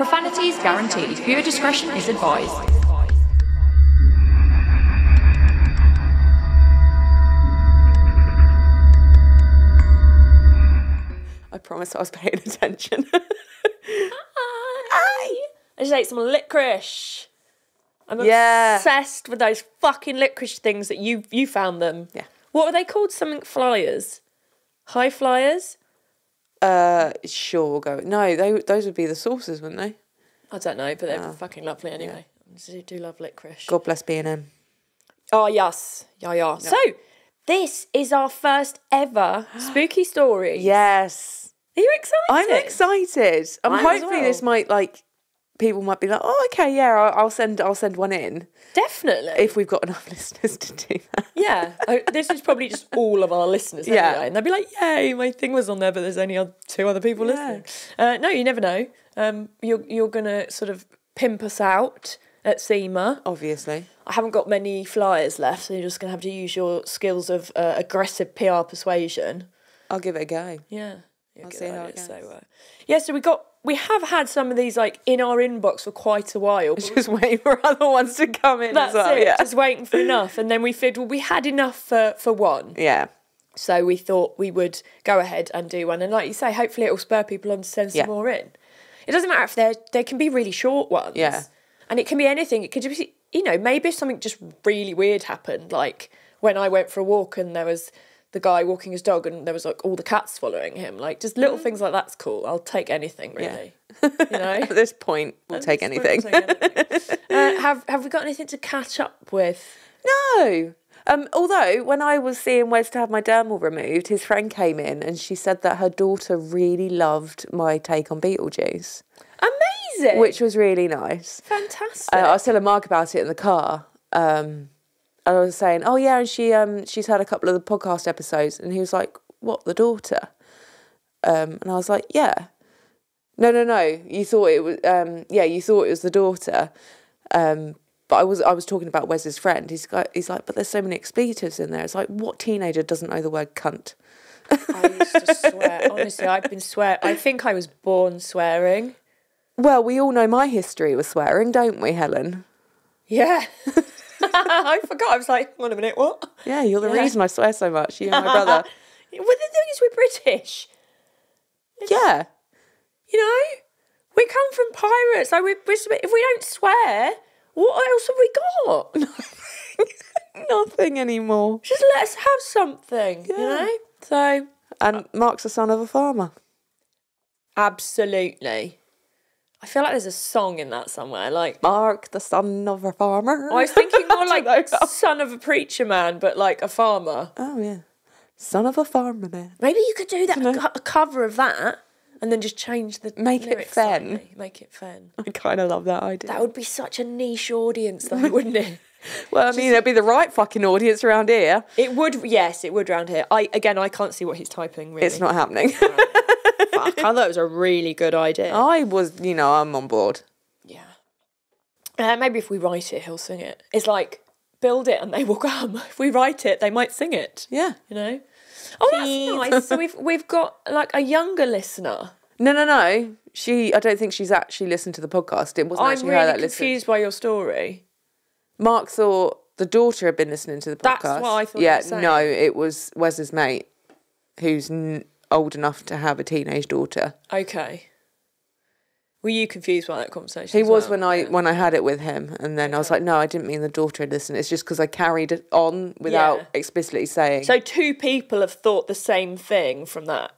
Profanity is guaranteed. Viewer discretion is advised. I promise I was paying attention. Hi. I just ate some licorice. I'm obsessed with those fucking licorice things that you found them. Yeah. What are they called? Something flyers? High flyers? Sure, we'll go. No, those would be the sauces, wouldn't they? I don't know, but they're fucking lovely anyway. Yeah. I do love licorice. God bless B&M. Oh, yes. Yeah. Yep. So, this is our first ever spooky story. Yes. Are you excited? I'm excited. Hopefully this might, people might be like, oh, okay, yeah, I'll send one in. Definitely. If we've got enough listeners to do that. Yeah. This is probably just all of our listeners anyway. And they'll be like, yay, my thing was on there, but there's only two other people listening. No, you never know. You're going to sort of pimp us out at SEMA. Obviously. I haven't got many flyers left, so you're just going to have to use your skills of aggressive PR persuasion. I'll give it a go. Yeah. I'll see how it goes. So, we have had some of these in our inbox for quite a while. Just waiting for other ones to come in That's as well. it, Yeah. just waiting for enough. And then we figured, we had enough for one. Yeah. So we thought we would go ahead and do one. And like you say, hopefully it will spur people on to send some more in. It doesn't matter if they can be really short ones. Yeah. And it can be anything. It could just be, maybe if something just really weird happened, like when I went for a walk and there was the guy walking his dog and there was all the cats following him. Just little things like that's cool. I'll take anything, really. At this point, we'll take anything. Have we got anything to catch up with? No. Although, when I was seeing Wes to have my dermal removed, his friend came in and she said that her daughter really loved my take on Beetlejuice. Amazing! Which was really nice. Fantastic. I was telling Mark about it in the car. I was saying, oh yeah, and she's had a couple of the podcast episodes, and he was like, what, the daughter? And I was like, yeah. No, you thought it was, you thought it was the daughter. But I was talking about Wes's friend. He's like, but there's so many expletives in there. It's like, what teenager doesn't know the word cunt? I used to swear. Honestly, I've been swearing. I think I was born swearing. Well, we all know my history with swearing, don't we, Helen? Yeah. I forgot. I was like, hang on a minute, what? Yeah, you're the reason I swear so much. You and my brother. Well, the thing is, we're British. Yeah. We come from pirates. If we don't swear, what else have we got? Nothing anymore. Just let us have something, So. And Mark's the son of a farmer. Absolutely. I feel like there's a song in that somewhere, Mark, the son of a farmer. I was thinking more like son of a preacher man, but like a farmer. Oh, yeah. Son of a farmer man. Maybe you could do that, a cover of that, and then just change the Make it fen. Slightly. Make it fen. I kind of love that idea. That would be such a niche audience, though, wouldn't it? Well, I mean, it'd be the right fucking audience around here. It would, yes, it would round here. I can't see what he's typing, really. It's not happening. Fuck, I thought it was a really good idea. I was, I'm on board. Yeah. Maybe if we write it, he'll sing it. It's like, build it and they will come. If we write it, they might sing it. Yeah. Oh, that's nice. So we've got a younger listener. No. I don't think she's actually listened to the podcast. It wasn't actually her that listened. I'm really confused by your story. Mark thought the daughter had been listening to the podcast. That's what I thought. Yeah, no, it was Wes's mate, who's old enough to have a teenage daughter. Okay. Were you confused by that conversation? He was when I had it with him, and then I was like, no, I didn't mean the daughter had listened. It's just because I carried it on without explicitly saying. So two people have thought the same thing from that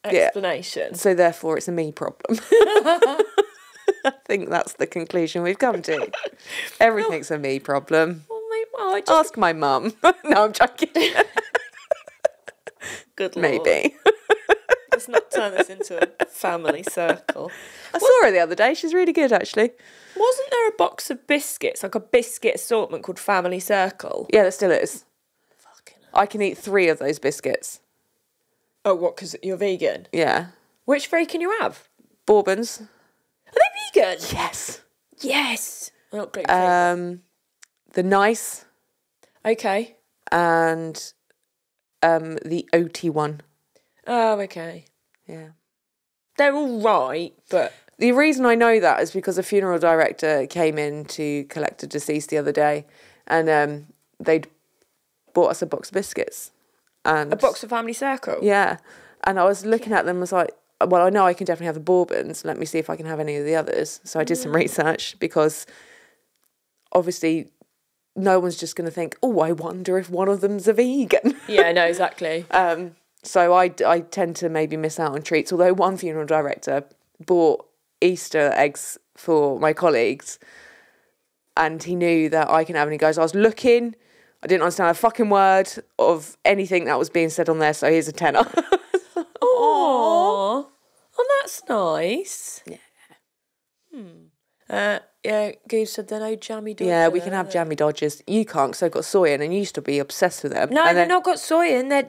explanation. Yeah. So therefore, it's a me problem. I think that's the conclusion we've come to. Everything's a me problem. Well, ask my mum. No, I'm joking. Good Lord. Maybe. Let's not turn this into a family circle. I saw her the other day. She's really good, actually. Wasn't there a box of biscuits, like a biscuit assortment called Family Circle? Yeah, there still is. Fucking hell. I can eat 3 of those biscuits. Oh, what, because you're vegan? Yeah. Which 3 can you have? Bourbons. Are they vegan? Yes. Yes. I'm not gluten-free. The Nice. Okay. And the oaty one. Oh, okay. Yeah. They're all right, but... The reason I know that is because a funeral director came in to collect a deceased the other day, and they'd bought us a box of biscuits. And A box of Family Circle? yeah. And I was looking at them, was like, well, I know I can definitely have the bourbons. Let me see if I can have any of the others. So I did some research, because obviously no one's just going to think, oh, I wonder if one of them's a vegan. Yeah, no, exactly. So I tend to maybe miss out on treats. Although one funeral director bought Easter eggs for my colleagues, and he knew that I can have, and he goes, I was looking, I didn't understand a fucking word of anything that was being said on there, so here's a tenner. Oh, that's nice. Yeah. Yeah, Goose said they're no jammy Dodger. Yeah, we can have jammy Dodgers. You can't, because I've got soy in, and you used to be obsessed with them. No, and they've not got soy in. They're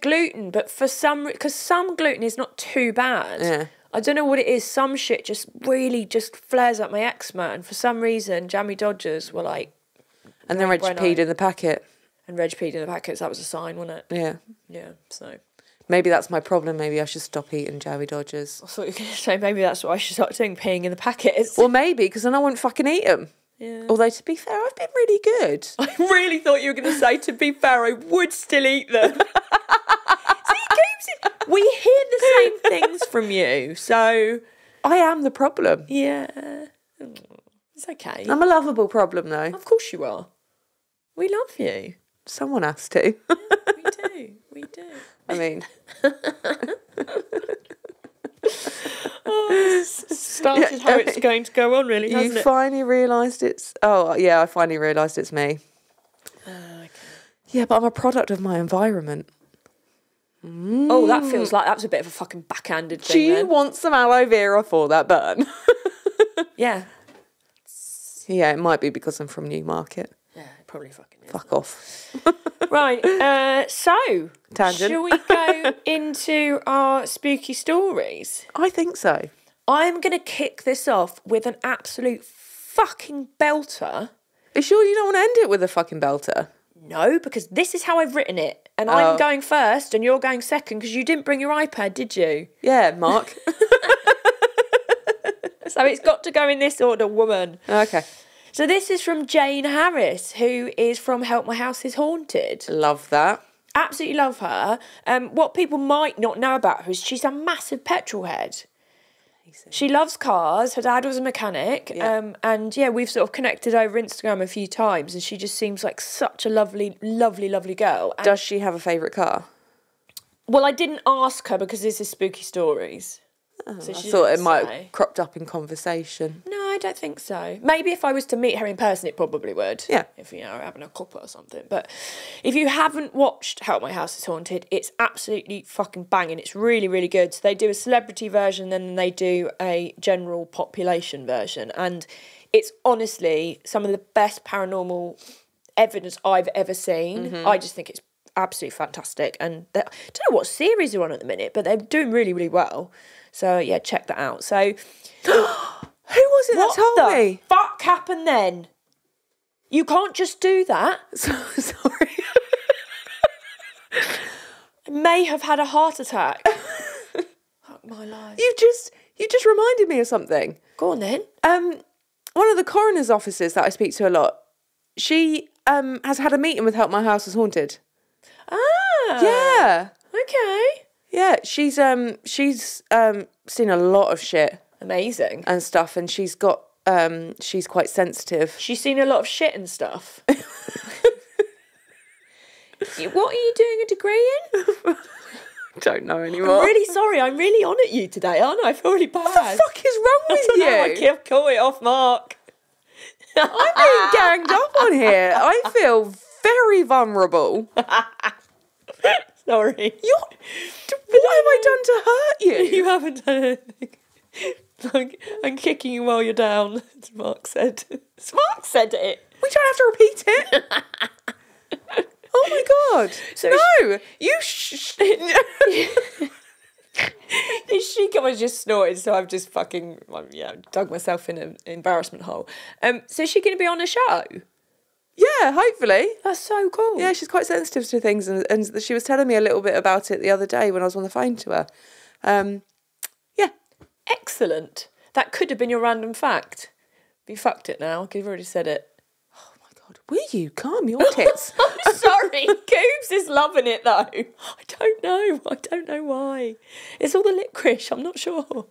gluten, but because some gluten is not too bad. Yeah. I don't know what it is. Some shit just really just flares up my eczema, and for some reason, jammy Dodgers were like. And then Reg peed in the packet. And Reg peed in the packets. That was a sign, wasn't it? Yeah. Yeah. So. Maybe that's my problem. Maybe I should stop eating jammy Dodgers. I thought you were going to say maybe that's what I should start doing, peeing in the packets. Well, maybe, because then I won't fucking eat them. Yeah. Although, to be fair, I've been really good. I really thought you were going to say, to be fair, I would still eat them. See, we hear the same things from you, so... I am the problem. Yeah. It's okay. I'm a lovable problem, though. Of course you are. We love you. Someone has to. We do. We do. I mean... Started how it's going to go on, really, hasn't You it? finally realised it's... Oh, yeah, I finally realised it's me. Okay. Yeah, but I'm a product of my environment. Oh, that feels like that was a bit of a fucking backhanded thing. Do you then. want some aloe vera for that burn? Yeah. Yeah, it might be because I'm from Newmarket. Yeah, it probably fucking is. Fuck off. Right, so... Tangent. Shall we go into our spooky stories? I think so. I'm going to kick this off with an absolute fucking belter. Are you sure you don't want to end it with a fucking belter? No, because this is how I've written it. And I'm going first and you're going second because you didn't bring your iPad, did you? Yeah, Mark. So it's got to go in this order, woman. Okay. So this is from Jane Harris, who is from Help My House is Haunted. Love that. Absolutely love her. What people might not know about her is she's a massive petrol head. She loves cars. Her dad was a mechanic. Yeah. And yeah, we've sort of connected over Instagram a few times, and she just seems like such a lovely, lovely, lovely girl. And, Does she have a favourite car? well, I didn't ask her because this is spooky stories. So I she thought it didn't might say. have cropped up in conversation. No, I don't think so. Maybe if I was to meet her in person, it probably would. Yeah. If, you know, we're having a cuppa or something. But if you haven't watched Help My House is Haunted, it's absolutely fucking banging. It's really, really good. So they do a celebrity version, then they do a general population version. And it's honestly some of the best paranormal evidence I've ever seen. Mm-hmm. I just think it's absolutely fantastic. And I don't know what series they're on at the minute, but they're doing really, really well. So yeah, check that out. So Who was it that told what the me? fuck happened then? You can't just do that. Sorry. I may have had a heart attack. Fuck my life. You just reminded me of something. Go on then. One of the coroner's officers that I speak to a lot, she has had a meeting with Help My House is Haunted. Ah. Yeah. Okay. Yeah, she's seen a lot of shit Amazing. and stuff, and she's got she's quite sensitive. She's seen a lot of shit and stuff. What are you doing a degree in? Don't know anymore. I'm really sorry. I'm really on at you today, aren't I? I feel really bad. What the fuck is wrong with I you? can't call it off, Mark. I'm being ganged up on here. I feel very vulnerable. Sorry. What have I done to hurt you? You haven't done anything. I'm kicking you while you're down, as Mark said. Mark said it. We don't have to repeat it. Oh my god. So no, you She was just snorted, so I've just fucking dug myself in an embarrassment hole. So is she going to be on a show? Yeah, hopefully. That's so cool. Yeah, she's quite sensitive to things, and she was telling me a little bit about it the other day when I was on the phone to her. Yeah. Excellent. That could have been your random fact. But you fucked it now, because you've already said it. God, will you calm your tits? I'm sorry. Coobs is loving it, though. I don't know why. It's all the licorice. I'm not sure.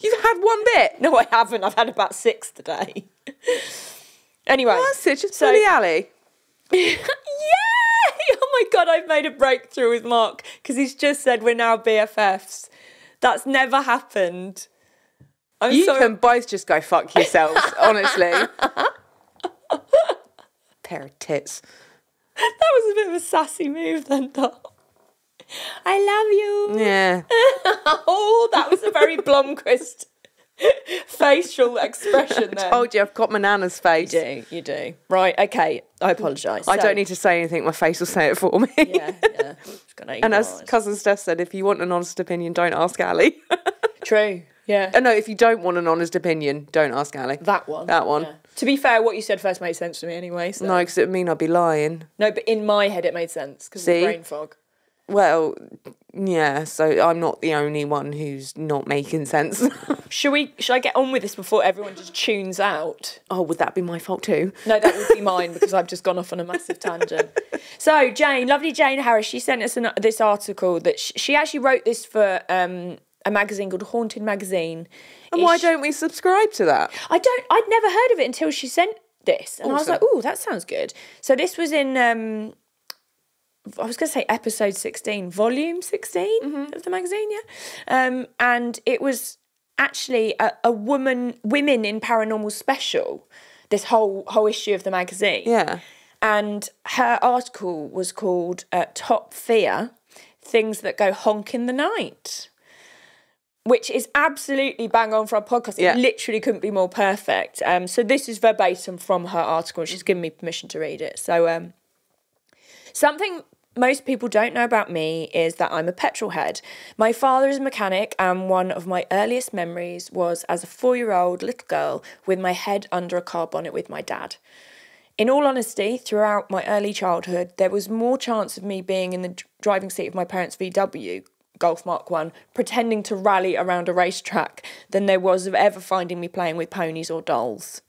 You've had one bit. No, I haven't. I've had about 6 today. Anyway. That's it, just Billy Alley. Yay! Oh my God, I've made a breakthrough with Mark because he's just said we're now BFFs. That's never happened. You can both just go fuck yourselves, honestly. Pair of tits. That was a bit of a sassy move then, Dot. I love you. Yeah. Oh, that was a very Blomqvist facial expression there. Told you, I've got my nana's face. You do. Right, okay, I apologise. I don't need to say anything, my face will say it for me. Yeah. And as Cousin Steph said, if you want an honest opinion, don't ask Ali. True, yeah. No, if you don't want an honest opinion, don't ask Ali. That one. Yeah. To be fair, what you said first made sense to me anyway. So. No, because it would mean I'd be lying. No, but in my head it made sense because of the brain fog. Well, yeah, so I'm not the only one who's not making sense. Should I get on with this before everyone just tunes out? Oh, would that be my fault too? No, that would be mine because I've just gone off on a massive tangent. So lovely Jane Harris, she sent us this article that she actually wrote this for a magazine called Haunted Magazine. And why don't we subscribe to that? I'd never heard of it until she sent this. And I was like, oh, that sounds good. So this was in... I was going to say episode 16, volume 16 of the magazine, yeah. And it was actually a women in paranormal special, this whole issue of the magazine. Yeah. And her article was called Top Fear, Things That Go Honk in the Night, which is absolutely bang on for our podcast. It literally couldn't be more perfect. So this is verbatim from her article. She's given me permission to read it. So something most people don't know about me is that I'm a petrol head. My father is a mechanic, and one of my earliest memories was as a 4-year-old little girl with my head under a car bonnet with my dad. In all honesty, throughout my early childhood, there was more chance of me being in the driving seat of my parents' VW, Golf Mark 1, pretending to rally around a racetrack than there was of ever finding me playing with ponies or dolls.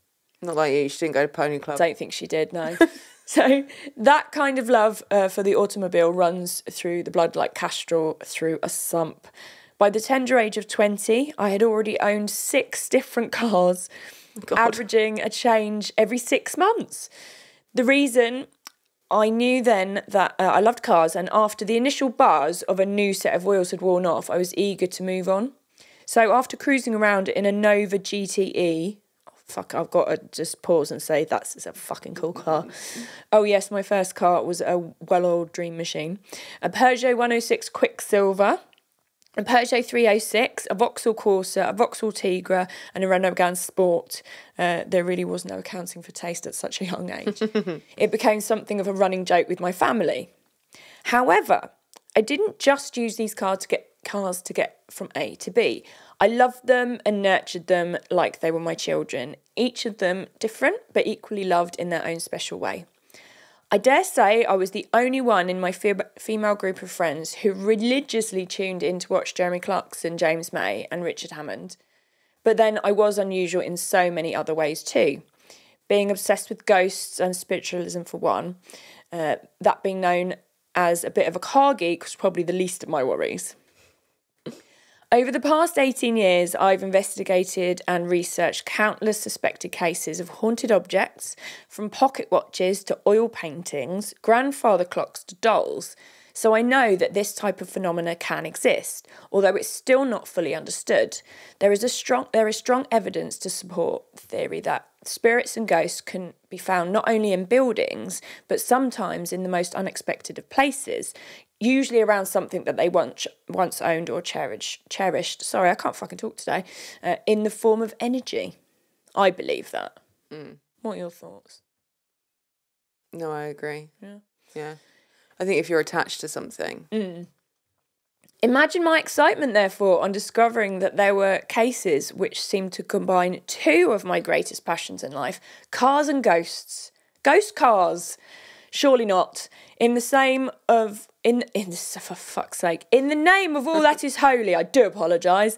Not like you, she didn't go to Pony Club. Don't think she did, no. So that kind of love for the automobile runs through the blood like Castrol through a sump. By the tender age of 20, I had already owned 6 different cars, averaging a change every 6 months. The reason, I knew then that I loved cars, and after the initial buzz of a new set of wheels had worn off, I was eager to move on. So after cruising around in a Nova GTE... I've got to just pause and say that's a fucking cool car. Oh yes, my first car was a well-oiled dream machine. A Peugeot 106 Quicksilver, a Peugeot 306, a Vauxhall Corsa, a Vauxhall Tigra, and a Renault Megane Sport. There really was no accounting for taste at such a young age. It became something of a running joke with my family. However, I didn't just use these cars to get from A to B. I loved them and nurtured them like they were my children, each of them different but equally loved in their own special way. I dare say I was the only one in my female group of friends who religiously tuned in to watch Jeremy Clarkson, James May and Richard Hammond. But then I was unusual in so many other ways too. Being obsessed with ghosts and spiritualism for one, that being known as a bit of a car geek was probably the least of my worries. Over the past 18 years, I've investigated and researched countless suspected cases of haunted objects, from pocket watches to oil paintings, grandfather clocks to dolls, so I know that this type of phenomena can exist, although it's still not fully understood. There is strong evidence to support the theory that spirits and ghosts can be found not only in buildings, but sometimes in the most unexpected of places, usually around something that they once owned or cherished. Sorry, I can't fucking talk today. In the form of energy. I believe that. What are your thoughts? No, I agree. Yeah. I think if you're attached to something. Imagine my excitement, therefore, on discovering that there were cases which seemed to combine 2 of my greatest passions in life, cars and ghosts. Ghost cars. Surely not. For fuck's sake, in the name of all that is holy, I do apologise.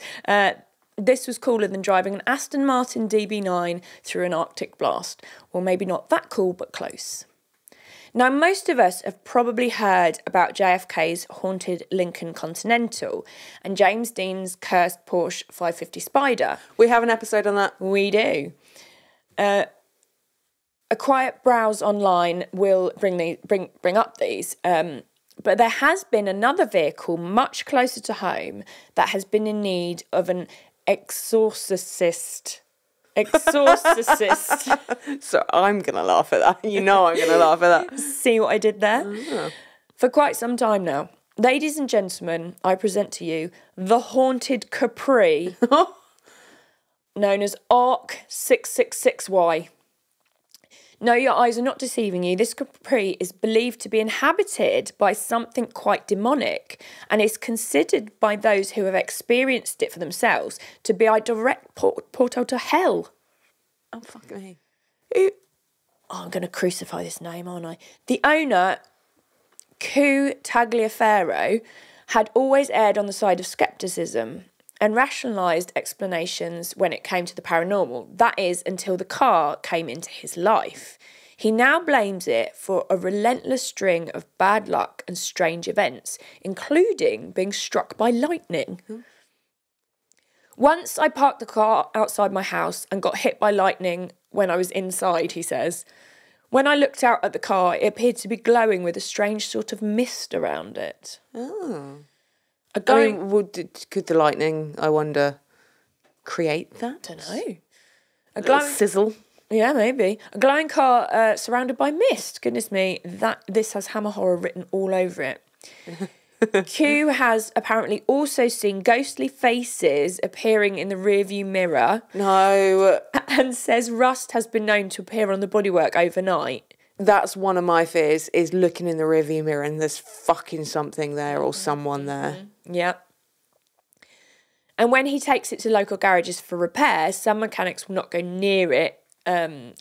This was cooler than driving an Aston Martin DB9 through an Arctic blast. Well, maybe not that cool, but close. Now, most of us have probably heard about JFK's haunted Lincoln Continental and James Dean's cursed Porsche 550 Spider. We have an episode on that. We do. A quiet browse online will bring up these. But there has been another vehicle much closer to home that has been in need of an exorcist. So I'm going to laugh at that. You know I'm going to laugh at that. See what I did there? Oh. For quite some time now. Ladies and gentlemen, I present to you the haunted Capri, known as ARC 666Y. No, your eyes are not deceiving you. This Capri is believed to be inhabited by something quite demonic and is considered by those who have experienced it for themselves to be a direct portal to hell. Oh, fuck me. I'm going to crucify this name, aren't I? The owner, Q Tagliaferro, had always erred on the side of scepticism and rationalised explanations when it came to the paranormal. That is, until the car came into his life. He now blames it for a relentless string of bad luck and strange events, including being struck by lightning. Once I parked the car outside my house and got hit by lightning when I was inside, he says. When I looked out at the car, it appeared to be glowing with a strange sort of mist around it. Oh. Could the lightning, I wonder, create that? I don't know. A glowing sizzle. Yeah, maybe. A glowing car surrounded by mist. Goodness me, this has Hammer Horror written all over it. Q has apparently also seen ghostly faces appearing in the rearview mirror. No. And says rust has been known to appear on the bodywork overnight. That's one of my fears, is looking in the rearview mirror and there's fucking something there or someone there. Yeah. And when he takes it to local garages for repairs, some mechanics will not go near it,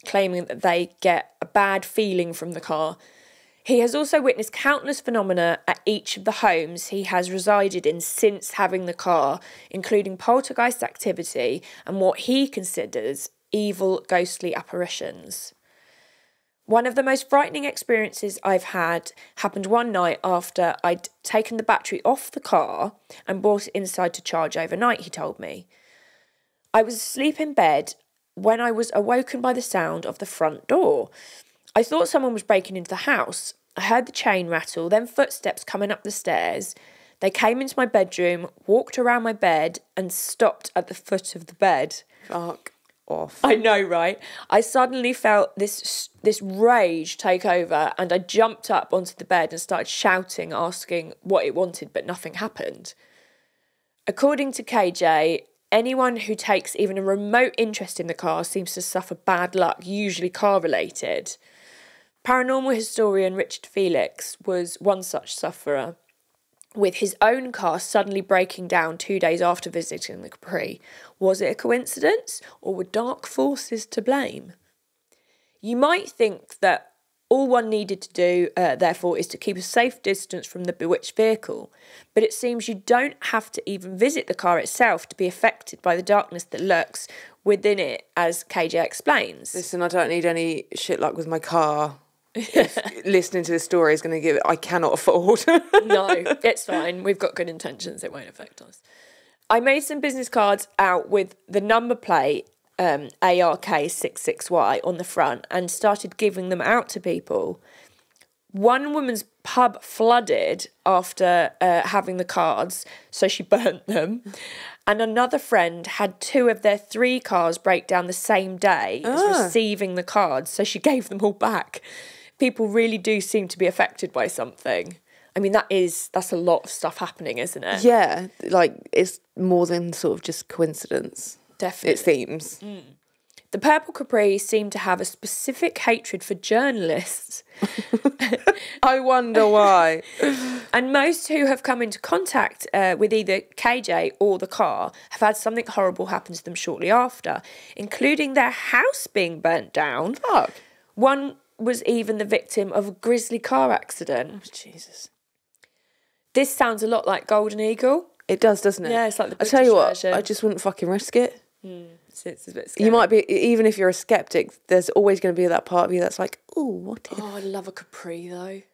claiming that they get a bad feeling from the car. He has also witnessed countless phenomena at each of the homes he has resided in since having the car, including poltergeist activity and what he considers evil ghostly apparitions. One of the most frightening experiences I've had happened one night after I'd taken the battery off the car and brought it inside to charge overnight, he told me. I was asleep in bed when I was awoken by the sound of the front door. I thought someone was breaking into the house. I heard the chain rattle, then footsteps coming up the stairs. They came into my bedroom, walked around my bed and stopped at the foot of the bed. Fuck off. I know, right? I suddenly felt this rage take over and I jumped up onto the bed and started shouting, asking what it wanted, but nothing happened. According to KJ, anyone who takes even a remote interest in the car seems to suffer bad luck, usually car-related. Paranormal historian Richard Felix was one such sufferer, with his own car suddenly breaking down 2 days after visiting the Capri. Was it a coincidence, or were dark forces to blame? You might think that all one needed to do, therefore, is to keep a safe distance from the bewitched vehicle, but it seems you don't have to even visit the car itself to be affected by the darkness that lurks within it, as KJ explains. Listen, I don't need any shit luck with my car. If listening to this story is going to give it, I cannot afford. No, it's fine. We've got good intentions. It won't affect us. I made some business cards out with the number plate ARK66Y on the front and started giving them out to people. One woman's pub flooded after having the cards, so she burnt them. And another friend had 2 of their 3 cars break down the same day as receiving the cards, so she gave them all back. People really do seem to be affected by something. I mean, that's a lot of stuff happening, isn't it? Yeah, like it's more than sort of just coincidence. Definitely. It seems. The Purple Capri seem to have a specific hatred for journalists. I wonder why. And most who have come into contact with either KJ or the car have had something horrible happen to them shortly after, including their house being burnt down. Fuck. One was even the victim of a grisly car accident. Oh, Jesus. This sounds a lot like Golden Eagle. It does, doesn't it? Yeah, it's like the I tell you what, British version. I just wouldn't fucking risk it. It's a bit scary. You might be, even if you're a skeptic, there's always going to be that part of you that's like, oh, what if? Oh, I love a Capri though. I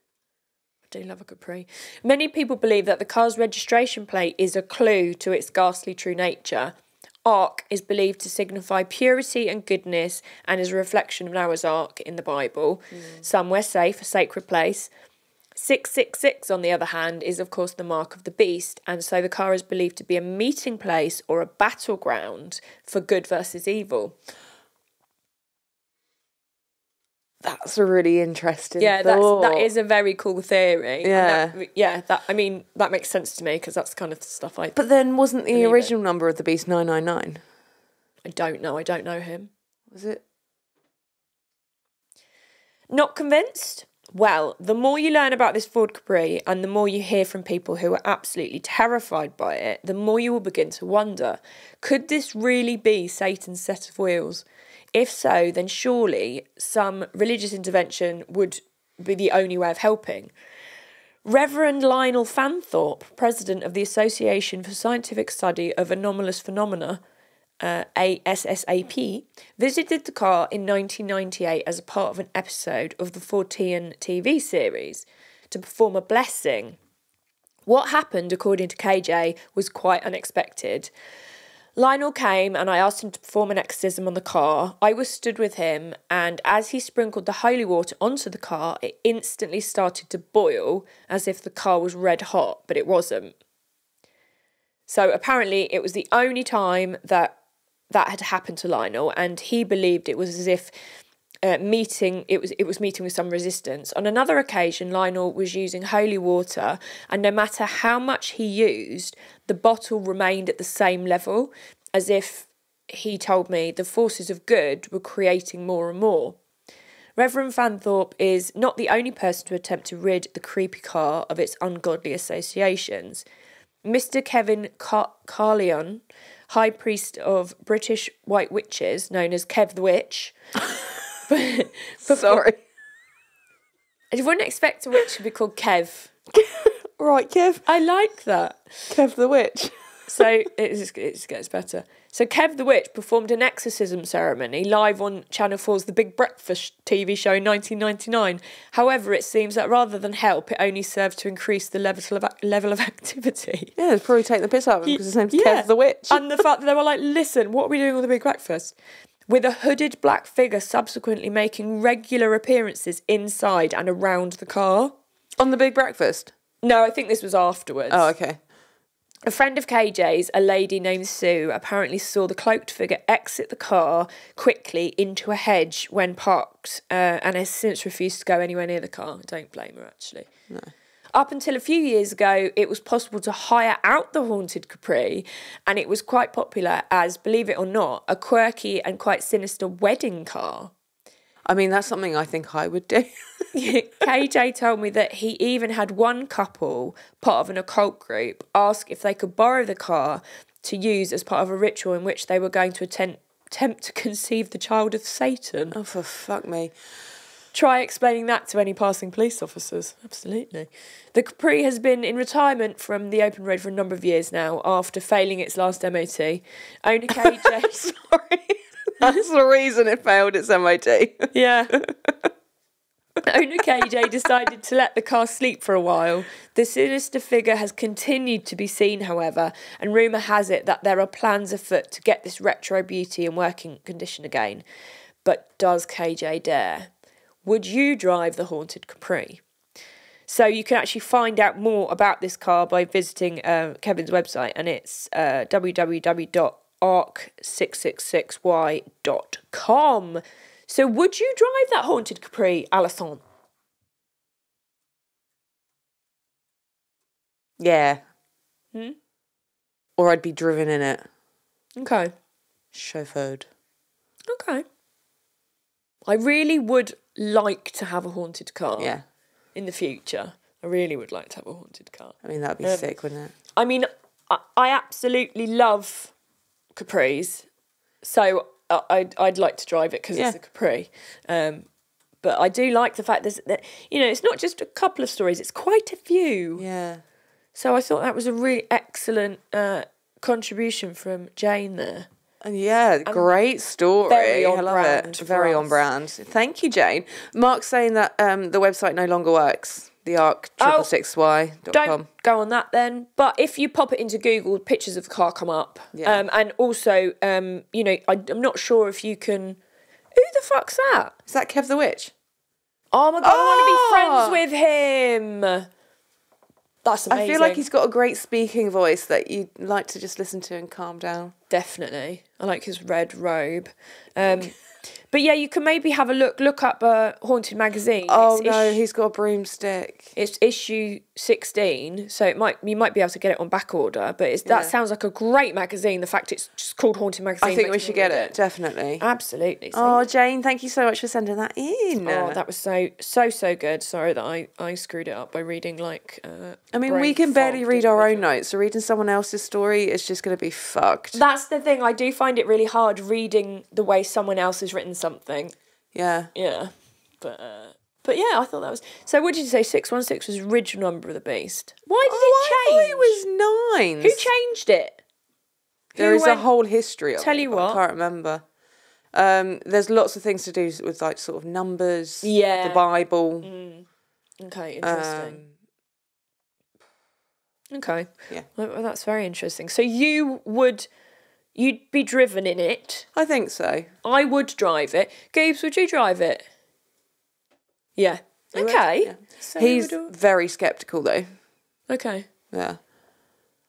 do love a Capri. Many people believe that the car's registration plate is a clue to its ghastly true nature. Ark is believed to signify purity and goodness and is a reflection of Noah's Ark in the Bible. Somewhere safe, a sacred place. 666, on the other hand, is of course the mark of the beast, and so the car is believed to be a meeting place or a battleground for good versus evil. That's a really interesting Yeah, thought. that is a very cool theory. Yeah. And that makes sense to me because that's kind of the stuff I... But then wasn't the Believe it. original number of the beast 999? I don't know him. Was it? Not convinced? Well, the more you learn about this Ford Capri and the more you hear from people who are absolutely terrified by it, the more you will begin to wonder, could this really be Satan's set of wheels? If so, then surely some religious intervention would be the only way of helping. Reverend Lionel Fanthorpe, president of the Association for Scientific Study of Anomalous Phenomena, ASSAP, visited the car in 1998 as a part of an episode of the Fortean TV series to perform a blessing. What happened, according to KJ, was quite unexpected. Lionel came and I asked him to perform an exorcism on the car. I was stood with him, and as he sprinkled the holy water onto the car, it instantly started to boil as if the car was red hot, but it wasn't. So apparently it was the only time that had happened to Lionel, and he believed it was as if it was meeting with some resistance. On another occasion, Lionel was using holy water, and no matter how much he used, the bottle remained at the same level, as if, he told me, the forces of good were creating more and more. Reverend Fanthorpe is not the only person to attempt to rid the creepy car of its ungodly associations. Mr. Kevin Carleon, High Priest of British White Witches, known as Kev the Witch. Sorry. I wouldn't expect a witch to be called Kev. Right, Kev. I like that. Kev the Witch. So it gets better. So Kev the Witch performed an exorcism ceremony live on Channel 4's The Big Breakfast TV show in 1999. However, it seems that rather than help, it only served to increase the level of activity. Yeah, it's probably taking the piss out of him because his name's Kev the Witch. And the fact that they were like, listen, what are we doing on The Big Breakfast? With a hooded black figure subsequently making regular appearances inside and around the car. On The Big Breakfast? No, I think this was afterwards. Oh, okay. A friend of KJ's, a lady named Sue, apparently saw the cloaked figure exit the car quickly into a hedge when parked, and has since refused to go anywhere near the car. I don't blame her, actually. No. Up until a few years ago, it was possible to hire out the haunted Capri, and it was quite popular as, believe it or not, a quirky and quite sinister wedding car. I mean, that's something I think I would do. KJ told me that he even had one couple, part of an occult group, ask if they could borrow the car to use as part of a ritual in which they were going to attempt to conceive the child of Satan. Oh, for fuck me. Try explaining that to any passing police officers. Absolutely. The Capri has been in retirement from the open road for a number of years now after failing its last MOT. Owner KJ... Sorry. That's the reason it failed its MOT. Yeah. Owner KJ decided to let the car sleep for a while. The sinister figure has continued to be seen, however, and rumour has it that there are plans afoot to get this retro beauty in working condition again. But does KJ dare? Would you drive the haunted Capri? So you can actually find out more about this car by visiting Kevin's website, and it's www.arc666y.com. So would you drive that haunted Capri, Alison? Yeah. Or I'd be driven in it. Okay. Chauffeured. Okay. I really would like to have a haunted car. Yeah. In the future. I really would like to have a haunted car. I mean, that'd be sick, wouldn't it? I mean, I absolutely love Capris. So I'd like to drive it because it's a Capri. But I do like the fact that, it's not just a couple of stories, it's quite a few. Yeah. So I thought that was a really excellent contribution from Jane there. And yeah, great story. very on I love brand it. for Very us. on brand. Thank you, Jane. Mark's saying that the website no longer works. The arc666y.com. Don't go on that then. But if you pop it into Google, pictures of the car come up. Yeah. And also, you know, I'm not sure if you can... Who the fuck's that? Is that Kev the Witch? Oh my God, Oh! I want to be friends with him. That's amazing. I feel like he's got a great speaking voice that you'd like to just listen to and calm down. Definitely. I like his red robe. But yeah, you can maybe have a look up Haunted Magazine. Oh It's no, he's got a broomstick. It's issue 16, so you might be able to get it on back order. But that sounds like a great magazine. The fact it's just called Haunted Magazine. I think we makes should me get read it, definitely. Absolutely. Oh, Jane, thank you so much for sending that in. Oh, that was so good. Sorry that I screwed it up by reading like. I mean, we can barely read our own notes, so reading someone else's story is just going to be fucked. That's the thing. I do find it really hard reading the way someone else has written something. Yeah. Yeah, but yeah, I thought that was. So what did you say? 616 was the original number of the beast. Why did it change? I thought it was 9. Who changed it? There Who is a went- whole history of Tell it, you but what. I can't remember. There's lots of things to do with like sort of numbers. Yeah. The Bible. Okay, interesting. Okay. Yeah. Well, that's very interesting. So you'd be driven in it. I think so. I would drive it. Goobs, would you drive it? Yeah. I would, Okay. yeah. So He's would- very sceptical though. okay. Yeah.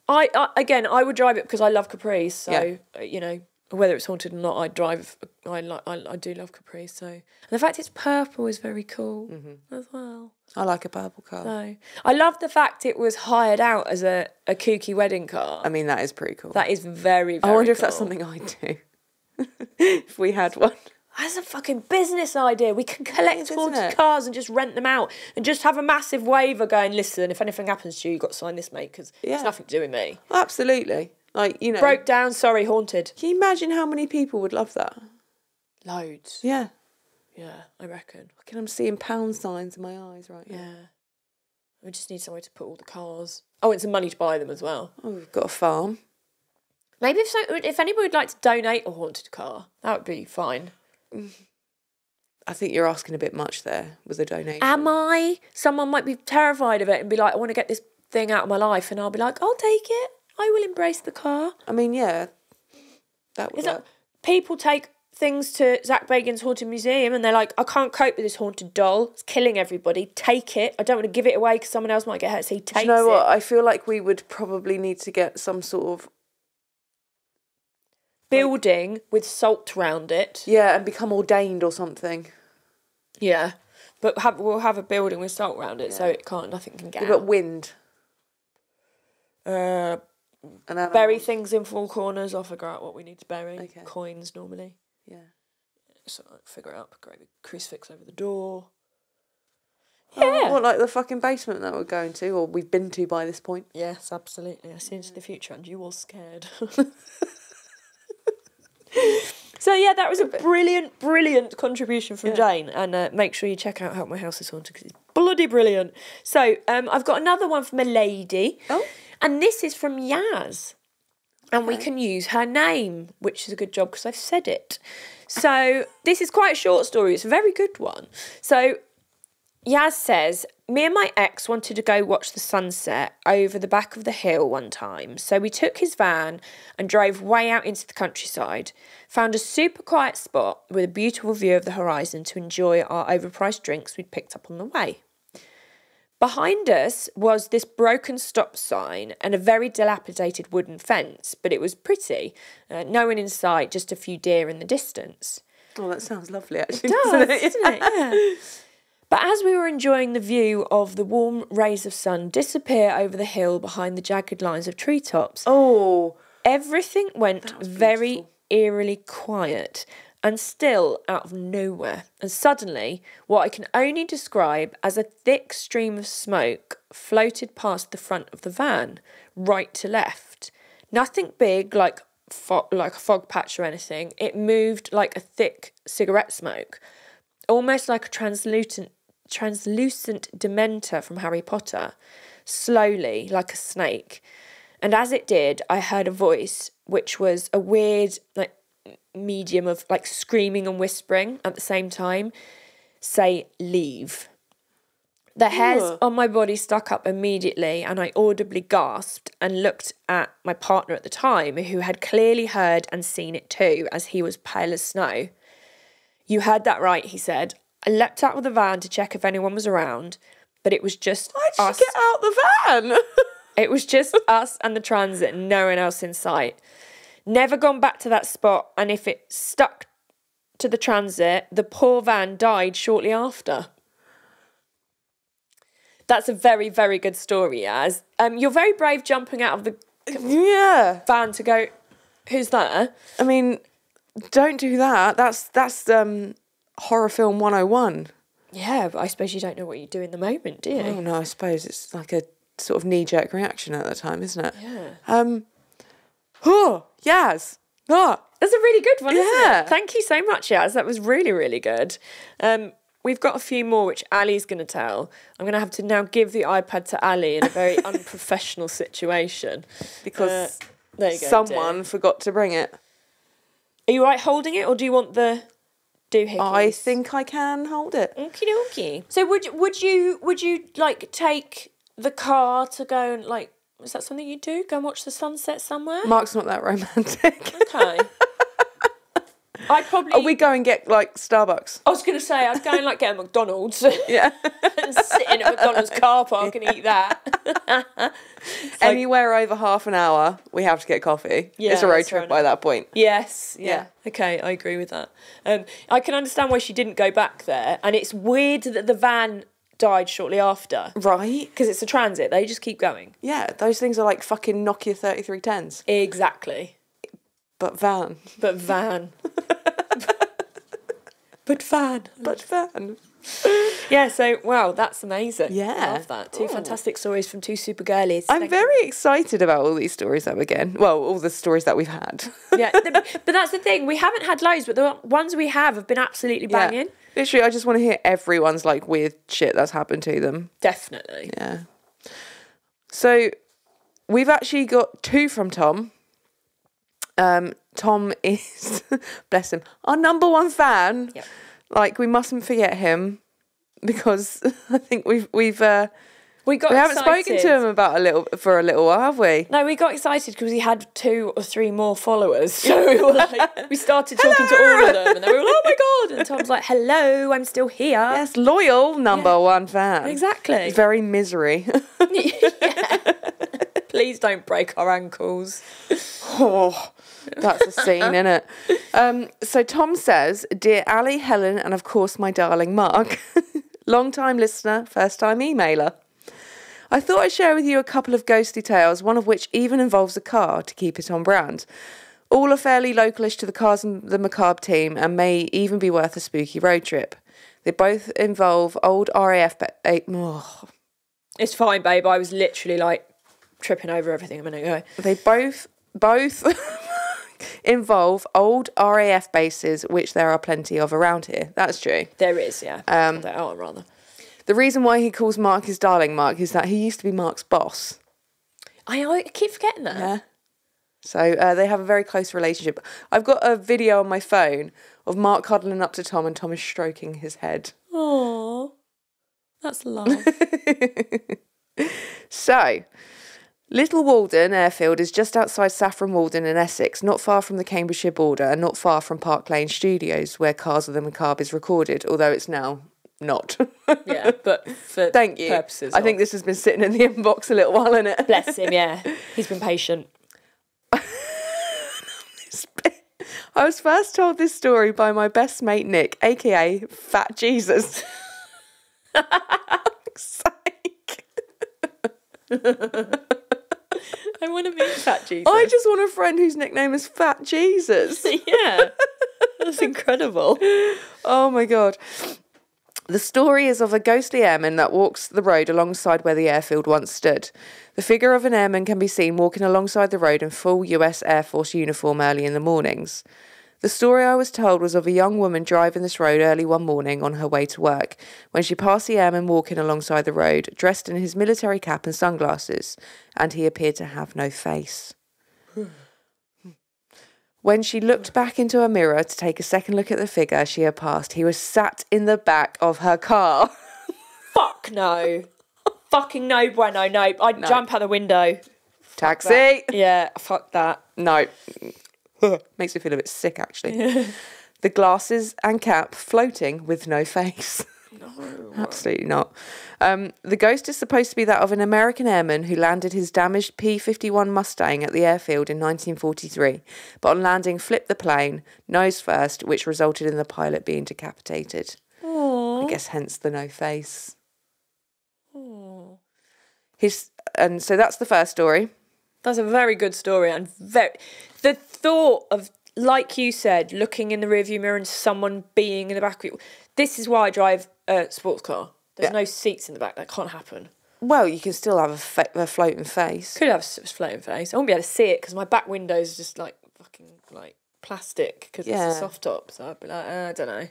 I would drive it because I love Caprice. So Yeah. you know, whether it's haunted or not, I drive. I do love Caprice. So and the fact it's purple is very cool as well. I like a purple car. So I love the fact it was hired out as a kooky wedding car. I mean, that is pretty cool. That is very, very I wonder if that's cool. something I'd do. If we had one. That's a fucking business idea. We can collect isn't haunted it? cars and just rent them out and just have a massive waiver going, listen, if anything happens to you, you've got to sign this, mate, because Yeah. it's nothing to do with me. Absolutely. Like, you know. Broke down, sorry, haunted. Can you imagine how many people would love that? Loads. Yeah. Yeah, I reckon. Fucking I'm seeing pound signs in my eyes right now. Yeah. We just need somewhere to put all the cars. Oh, and some money to buy them as well. Oh, we've got a farm. Maybe if anybody would like to donate a haunted car, that would be fine. I think you're asking a bit much there with the donation. Am I? Someone might be terrified of it and be like, I want to get this thing out of my life. And I'll be like, I'll take it. I will embrace the car. I mean, yeah. That would Is work. that, people take things to Zach Bagan's Haunted Museum and they're like, I can't cope with this haunted doll. It's killing everybody. Take it. I don't want to give it away because someone else might get hurt. So he takes Do you know what? it. I feel like we would probably need to get some sort of... Building with salt round it. Yeah, and become ordained or something. Yeah. But we'll have a building with salt round it so it nothing can get We've got out. wind. Uh, And animals. bury things in four corners. I'll figure out what we need to bury. Okay. Coins normally. Yeah. So I'll figure out. Great big crucifix over the door. Oh, Yeah. what, like the fucking basement that we're going to, or we've been to by this point? Yes, absolutely. I see into the future and you were scared. So yeah, that was a brilliant contribution from Jane. And make sure you check out Help My House Is Haunted because it's bloody brilliant. So I've got another one from a lady. Oh. And this is from Yaz. And we can use her name, which is a good job because I've said it. So this is quite a short story. It's a very good one. So Yaz says, me and my ex wanted to go watch the sunset over the back of the hill one time. So we took his van and drove way out into the countryside, found a super quiet spot with a beautiful view of the horizon to enjoy our overpriced drinks we'd picked up on the way. Behind us was this broken stop sign and a very dilapidated wooden fence, but it was pretty. No one in sight, just a few deer in the distance. Oh, that sounds lovely, actually. Doesn't it? Yeah. But as we were enjoying the view of the warm rays of sun disappear over the hill behind the jagged lines of treetops, Oh, everything went was very beautiful. eerily quiet and still out of nowhere. And suddenly, what I can only describe as a thick stream of smoke floated past the front of the van, right to left. Nothing big like a fog patch or anything. It moved like a thick cigarette smoke, almost like a translucent Dementor from Harry Potter. slowly, like a snake. And as it did, I heard a voice, which was a weird, like, medium of, like, screaming and whispering at the same time, say, leave. The hairs on my body stuck up immediately, and I audibly gasped and looked at my partner at the time, who had clearly heard and seen it too, as he was pale as snow. You heard that right, he said. I leapt out of the van to check if anyone was around, but it was just Why'd us. you get out the van? It was just us and the transit, and no one else in sight. Never gone back to that spot, and if it stuck to the transit, the poor van died shortly after. That's a very, very good story, Yaz. You're very brave jumping out of the van to go, who's there? I mean, don't do that. That's horror film 101. Yeah, but I suppose you don't know what you do in the moment, do you? Oh no, I suppose it's like a sort of knee-jerk reaction at the time, isn't it? Yeah. Oh, Yaz. Ah. That's a really good one, isn't Yeah. it? Thank you so much, Yaz. That was really, really good. We've got a few more which Ali's going to tell. I'm going to have to now give the iPad to Ali in a very unprofessional situation. Because there you go, someone dear. forgot to bring it. Are you right holding it, or do you want the doohickeys? I think I can hold it. Okie dokie. So would you like take the car to go and, like, is that something you do? Go and watch the sunset somewhere? Mark's not that romantic. Okay. I'd probably... Oh, we go and get, like, Starbucks. I was going to say, I'd go and, like, get a McDonald's. Yeah. And sit in a McDonald's car park and eat that. Anywhere over half an hour, we have to get coffee. Yeah, it's a road that's trip fair by that point. Yes. Yeah. Okay, I agree with that. I can understand why she didn't go back there. And it's weird that the van died shortly after. Right? Because it's a transit. They just keep going. Yeah, those things are like fucking Nokia 3310s. Exactly. But van. But van. But van. But van. Yeah, so, wow, that's amazing. Yeah. I love that. Two fantastic stories from two super girlies. I'm Thank you. very excited about all these stories that we're getting. Well, all the stories that we've had. Yeah, but that's the thing. We haven't had loads, but the ones we have been absolutely banging. Yeah. Literally, I just want to hear everyone's like weird shit that's happened to them. Definitely. Yeah. So we've actually got two from Tom. Tom is, bless him, our number one fan. Yep. Like, we mustn't forget him because I think we haven't excited. spoken to him for a little while, have we? No, we got excited because he had 2 or 3 more followers. So we were like, we started talking to all of them, and they were like, oh my God. And Tom's like, hello, I'm still here. Yes, loyal number one fan. Exactly. Very misery. Please don't break our ankles. Oh, that's a scene, innit? So Tom says, Dear Ali, Helen, and of course my darling Mark, long-time listener, first-time emailer. I thought I'd share with you a couple of ghostly tales, one of which even involves a car, to keep it on brand. All are fairly localish to the Cars and the Macabre team and may even be worth a spooky road trip. They both involve old RAF... It's fine, babe. I was literally like tripping over everything a minute ago. They both involve old RAF bases, which there are plenty of around here. That's true. There is, yeah. There are, rather. The reason why he calls Mark his darling Mark is that he used to be Mark's boss. I keep forgetting that. Yeah. So they have a very close relationship. I've got a video on my phone of Mark cuddling up to Tom and Tom is stroking his head. Aww. That's love. So, Little Walden Airfield is just outside Saffron Walden in Essex, not far from the Cambridgeshire border and not far from Park Lane Studios, where Cars of the Macabre is recorded, although it's now not. Yeah, but for Thank you. purposes I think this has been sitting in the inbox a little while, innit? Bless him, yeah. He's been patient. I was first told this story by my best mate Nick, aka Fat Jesus. Sake. I want to meet Fat Jesus. I just want a friend whose nickname is Fat Jesus. Yeah, that's incredible. Oh my God. The story is of a ghostly airman that walks the road alongside where the airfield once stood. The figure of an airman can be seen walking alongside the road in full US Air Force uniform early in the mornings. The story I was told was of a young woman driving this road early one morning on her way to work, when she passed the airman walking alongside the road, dressed in his military cap and sunglasses, and he appeared to have no face. When she looked back into a mirror to take a second look at the figure she had passed, he was sat in the back of her car. Fuck no. Fucking no bueno, no. I'd jump out the window. Taxi! Yeah, fuck that. No. Makes me feel a bit sick, actually. The glasses and cap floating with no face. No. Absolutely not. The ghost is supposed to be that of an American airman who landed his damaged P-51 Mustang at the airfield in 1943, but on landing flipped the plane, nose first, which resulted in the pilot being decapitated. Aww. I guess hence the no face. Aww. And so that's the first story. That's a very good story, and the thought of, like you said, looking in the rearview mirror and someone being in the back of you. This is why I drive a sports car. There's no seats in the back. That can't happen. Well, you can still have a floating face. Could have a floating face. I won't be able to see it because my back window is just like fucking like plastic because it's a soft top. So I'd be like, I don't know.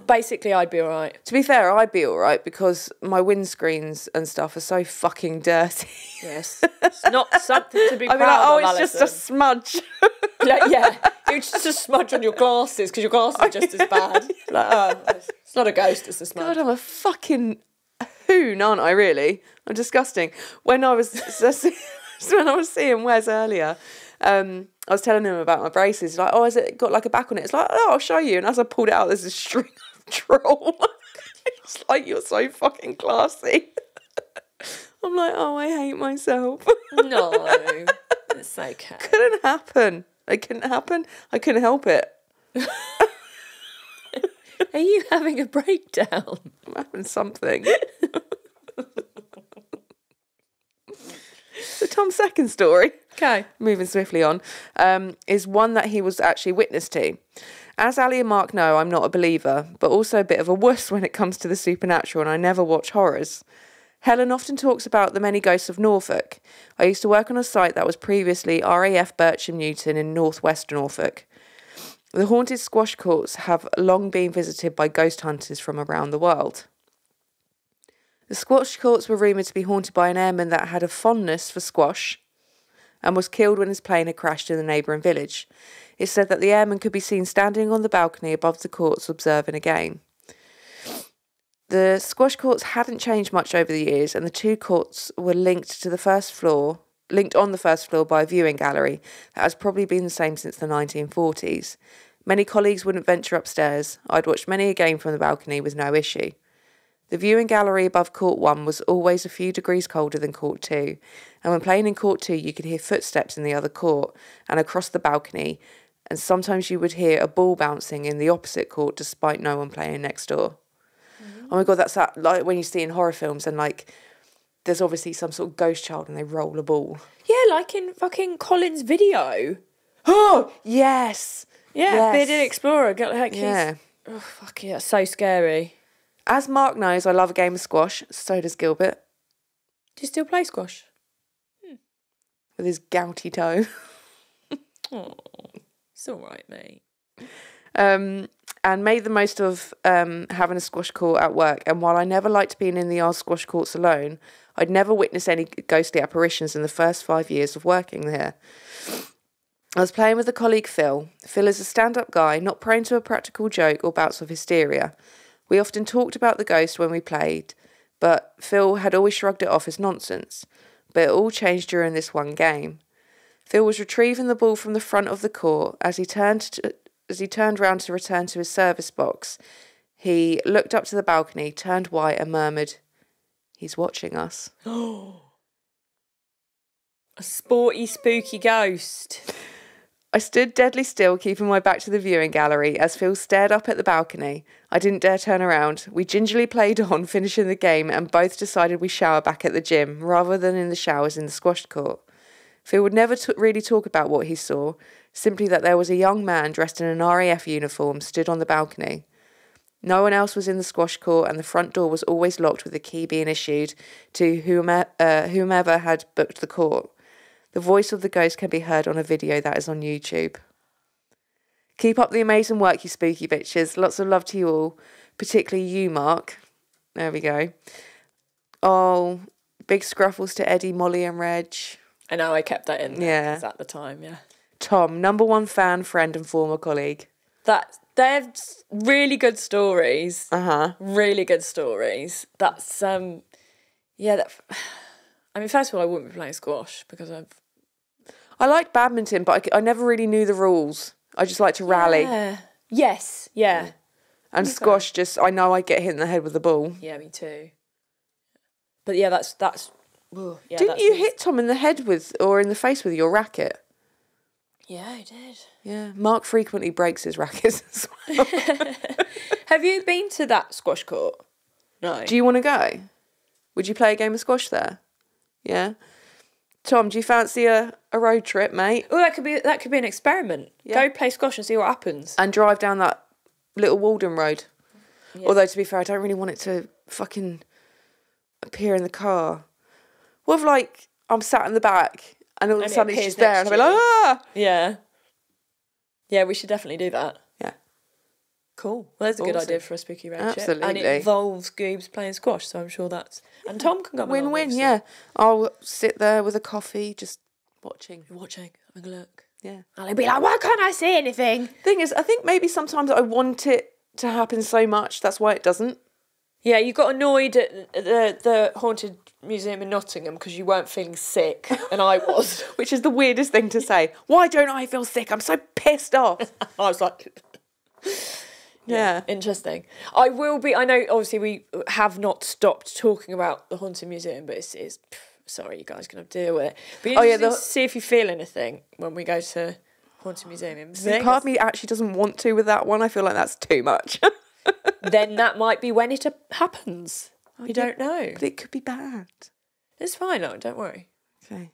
Basically, I'd be all right. To be fair, I'd be all right because my windscreens and stuff are so fucking dirty. Yes. It's not something to be proud I'd be like, of, it's just a smudge. Yeah, it's just a smudge on your glasses because your glasses are just as bad. It's not a ghost, it's a smudge. God, I'm a fucking hoon, aren't I, really? I'm disgusting. When I was seeing Wes earlier, I was telling him about my braces. He's like, oh, has it got like a back on it? It's like, oh, I'll show you. And as I pulled it out, there's a string of troll. It's like, you're so fucking classy. I'm like, oh, I hate myself. No, it's okay. Couldn't happen. It couldn't happen. I couldn't help it. Are you having a breakdown? I'm having something. So Tom's second story, Okay. moving swiftly on, is one that he was actually witness to. As Ali and Mark know, I'm not a believer, but also a bit of a wuss when it comes to the supernatural, and I never watch horrors. Helen often talks about the many ghosts of Norfolk. I used to work on a site that was previously RAF Bircham Newton in northwest Norfolk. The haunted squash courts have long been visited by ghost hunters from around the world. The squash courts were rumoured to be haunted by an airman that had a fondness for squash and was killed when his plane had crashed in the neighbouring village. It's said that the airman could be seen standing on the balcony above the courts observing a game. The squash courts hadn't changed much over the years, and the two courts were linked on the first floor by a viewing gallery that has probably been the same since the 1940s. Many colleagues wouldn't venture upstairs. I'd watched many a game from the balcony with no issue. The viewing gallery above Court 1 was always a few degrees colder than Court 2, and when playing in Court 2 you could hear footsteps in the other court and across the balcony, and sometimes you would hear a ball bouncing in the opposite court despite no one playing next door. Oh my God, that's that, like when you see in horror films and like there's obviously some sort of ghost child and they roll a ball. Yeah, like in fucking Colin's video. Oh, yes. Yeah, yes. Bearded Explorer. Like, yeah. Oh, fuck yeah, so scary. As Mark knows, I love a game of squash. So does Gilbert. Do you still play squash? With his gouty toe. Oh, it's all right, mate. And made the most of having a squash court at work. And while I never liked being in the old squash courts alone, I'd never witnessed any ghostly apparitions in the first 5 years of working there. I was playing with a colleague, Phil. Phil is a stand-up guy, not prone to a practical joke or bouts of hysteria. We often talked about the ghost when we played, but Phil had always shrugged it off as nonsense. But it all changed during this one game. Phil was retrieving the ball from the front of the court. As he turned round to return to his service box, he looked up to the balcony, turned white and murmured, "He's watching us." A sporty, spooky ghost. I stood deadly still, keeping my back to the viewing gallery, as Phil stared up at the balcony. I didn't dare turn around. We gingerly played on, finishing the game, and both decided we'd shower back at the gym, rather than in the showers in the squash court. Phil would never really talk about what he saw, simply that there was a young man dressed in an RAF uniform stood on the balcony. No one else was in the squash court, and the front door was always locked with a key being issued to whomever had booked the court. The voice of the ghost can be heard on a video that is on YouTube. Keep up the amazing work, you spooky bitches. Lots of love to you all, particularly you, Mark. There we go. Oh, big scruffles to Eddie, Molly and Reg. I know, I kept that in there. Yeah. 'Cause at the time, yeah. Tom, number one fan, friend and former colleague. They're really good stories. Uh-huh. Really good stories. That's, I mean, first of all, I wouldn't be playing squash because I liked badminton, but I never really knew the rules. I just like to rally. Yeah. Yes, yeah. And squash, just, I know I get hit in the head with the ball. Yeah, me too. But yeah, that's ooh, yeah, Didn't that's you hit Tom in the head with, or in the face with your racket? Yeah, I did. Yeah, Mark frequently breaks his rackets as well. Have you been to that squash court? No. Do you want to go? Would you play a game of squash there? Yeah. Tom, do you fancy a road trip, mate? Oh, that could be an experiment. Yeah. Go play squash and see what happens. And drive down that little Walden road. Yeah. Although, to be fair, I don't really want it to fucking appear in the car. What if, like, I'm sat in the back and all of a And it sudden it's appears just there and next I'll be to like, you. ah! Yeah. Yeah, we should definitely do that. Yeah. Cool. Well, that's a good Awesome. idea for a spooky road trip. And Absolutely. it involves Goobs playing squash, so I'm sure that's... And Tom can come along, Win-win, obviously. yeah. I'll sit there with a coffee, just watching. Watching, having a look. Yeah. And I'll be like, why can't I see anything? Thing is, I think maybe sometimes I want it to happen so much, that's why it doesn't. Yeah, you got annoyed at the Haunted Museum in Nottingham because you weren't feeling sick, and I was. Which is the weirdest thing to say. Why don't I feel sick? I'm so pissed off. I was like... Yeah. Interesting. I will be... I know, obviously, we have not stopped talking about the Haunted Museum, but it's sorry, you guys are going to deal with it. But interesting to see if you feel anything when we go to Haunted Museum. Part of me actually doesn't want to with that one. I feel like that's too much. Then that might be when it happens. You don't know. But it could be bad. It's fine, though, don't worry. Okay.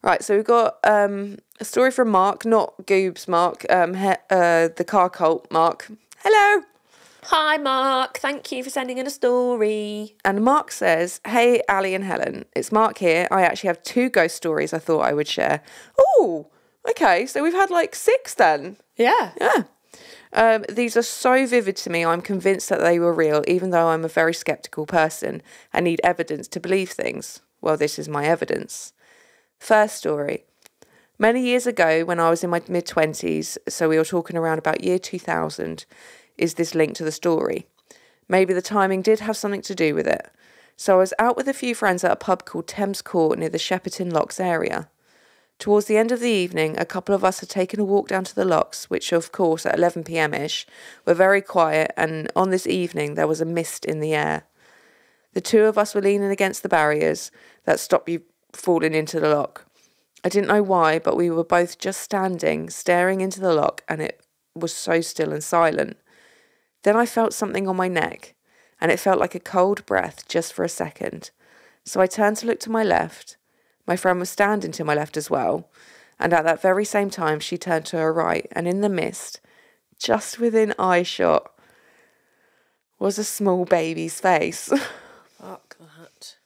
Right, so we've got a story from Mark, not Goobs Mark, the car cult Mark. Hello. Hi, Mark. Thank you for sending in a story. And Mark says, hey, Ali and Helen, it's Mark here. I actually have 2 ghost stories I thought I would share. Oh, okay, so we've had like 6 then. Yeah. Yeah. These are so vivid to me, I'm convinced that they were real, even though I'm a very sceptical person and need evidence to believe things. Well, this is my evidence. First story. Many years ago, when I was in my mid-20s, so we were talking around about year 2000, is this linked to the story. Maybe the timing did have something to do with it. So I was out with a few friends at a pub called Thames Court near the Shepperton Locks area. Towards the end of the evening, a couple of us had taken a walk down to the locks, which of course at 11 p.m.-ish were very quiet, and on this evening there was a mist in the air. The 2 of us were leaning against the barriers that stop you falling into the lock. I didn't know why, but we were both just standing, staring into the lock, and it was so still and silent. Then I felt something on my neck, and it felt like a cold breath just for a second. So I turned to look to my left. My friend was standing to my left as well, and at that very same time she turned to her right, and in the mist, just within eye shot, was a small baby's face. Fuck that.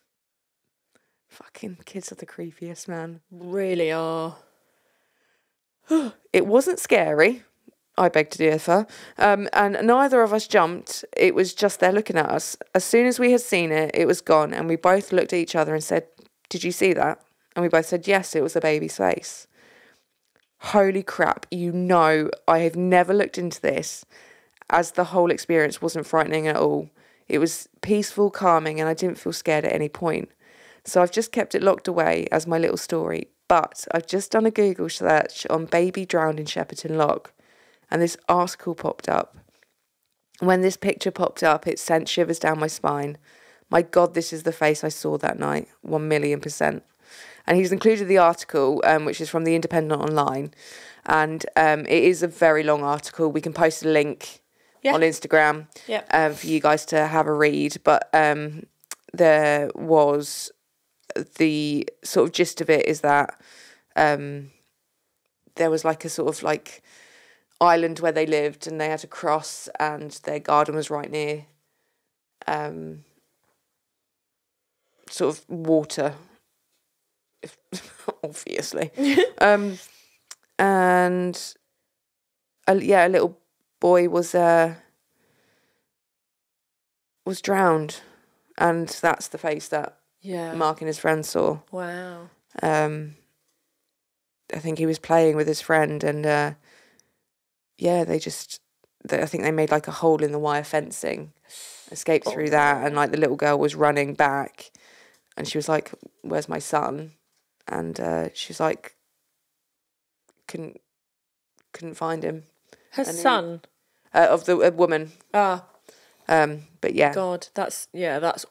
Fucking kids are the creepiest, man. Really are. It wasn't scary, I beg to differ, and neither of us jumped. It was just there looking at us. As soon as we had seen it, it was gone, and we both looked at each other and said, "Did you see that?" And we both said, yes, it was a baby's face. Holy crap, I have never looked into this, as the whole experience wasn't frightening at all. It was peaceful, calming, and I didn't feel scared at any point. So I've just kept it locked away as my little story. But I've just done a Google search on baby drowned in Shepperton Lock, and this article popped up. When this picture popped up, it sent shivers down my spine. My God, this is the face I saw that night, 1,000,000%. And he's included the article, which is from the Independent Online. And it is a very long article. We can post a link on Instagram for you guys to have a read. But there was the sort of gist of it is that there was like a sort of like island where they lived and they had to cross, and their garden was right near sort of water, obviously. And a little boy was drowned, and that's the face that Mark and his friend saw. Wow. I think he was playing with his friend, and I think they made like a hole in the wire fencing, escaped through that, and like the little girl was running back, and she was like, "Where's my son?" And she was like, couldn't find him. Her son? Of the woman. Ah. But yeah. God, that's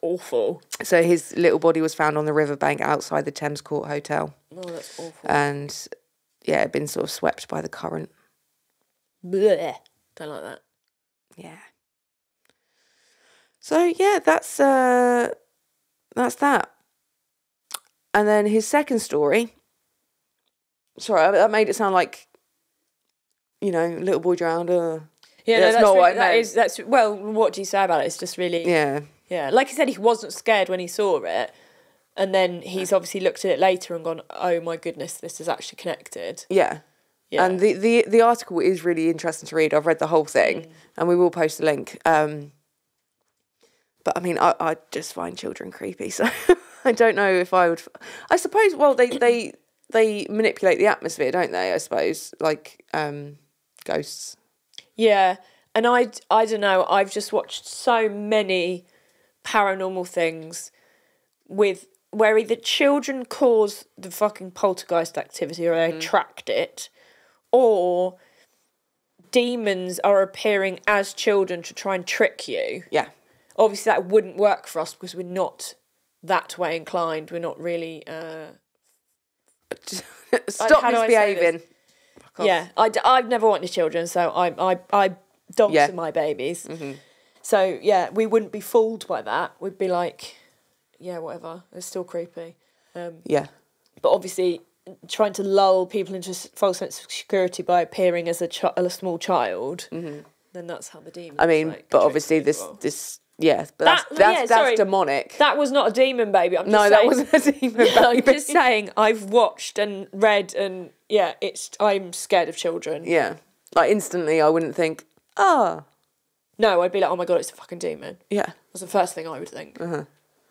awful. So his little body was found on the riverbank outside the Thames Court Hotel. Oh, that's awful. And yeah, it had been sort of swept by the current. Blech. Don't like that. Yeah. So yeah, that's that. And then his second story. Sorry, that made it sound like, little boy drowned. Yeah, that's not what I meant. That's well. What do you say about it? It's just really. Yeah. Yeah, like he said, he wasn't scared when he saw it, and then he's obviously looked at it later and gone, "Oh my goodness, this is actually connected." Yeah. Yeah. And the article is really interesting to read. I've read the whole thing, and we will post a link. But I mean, I just find children creepy, so I don't know if I would. I suppose. Well, they manipulate the atmosphere, don't they? I suppose, like ghosts. Yeah, and I don't know. I've just watched so many paranormal things where either children cause the fucking poltergeist activity or they attract it, or demons are appearing as children to try and trick you. Yeah. Obviously, that wouldn't work for us because we're not that way inclined. We're not really... Stop misbehaving. Yeah, I've never wanted children, so I don't my babies. Mm-hmm. So, yeah, we wouldn't be fooled by that. We'd be like, yeah, whatever. It's still creepy. Yeah. But obviously, trying to lull people into a false sense of security by appearing as a small child, then that's how the demons... I mean, but obviously this... Yeah, but that's demonic. That was not a demon baby. I'm just saying, that wasn't a demon baby. I'm just saying, I've watched and read and, I'm scared of children. Yeah. Like, instantly, I wouldn't think, No, I'd be like, oh my God, it's a fucking demon. Yeah. That's the first thing I would think.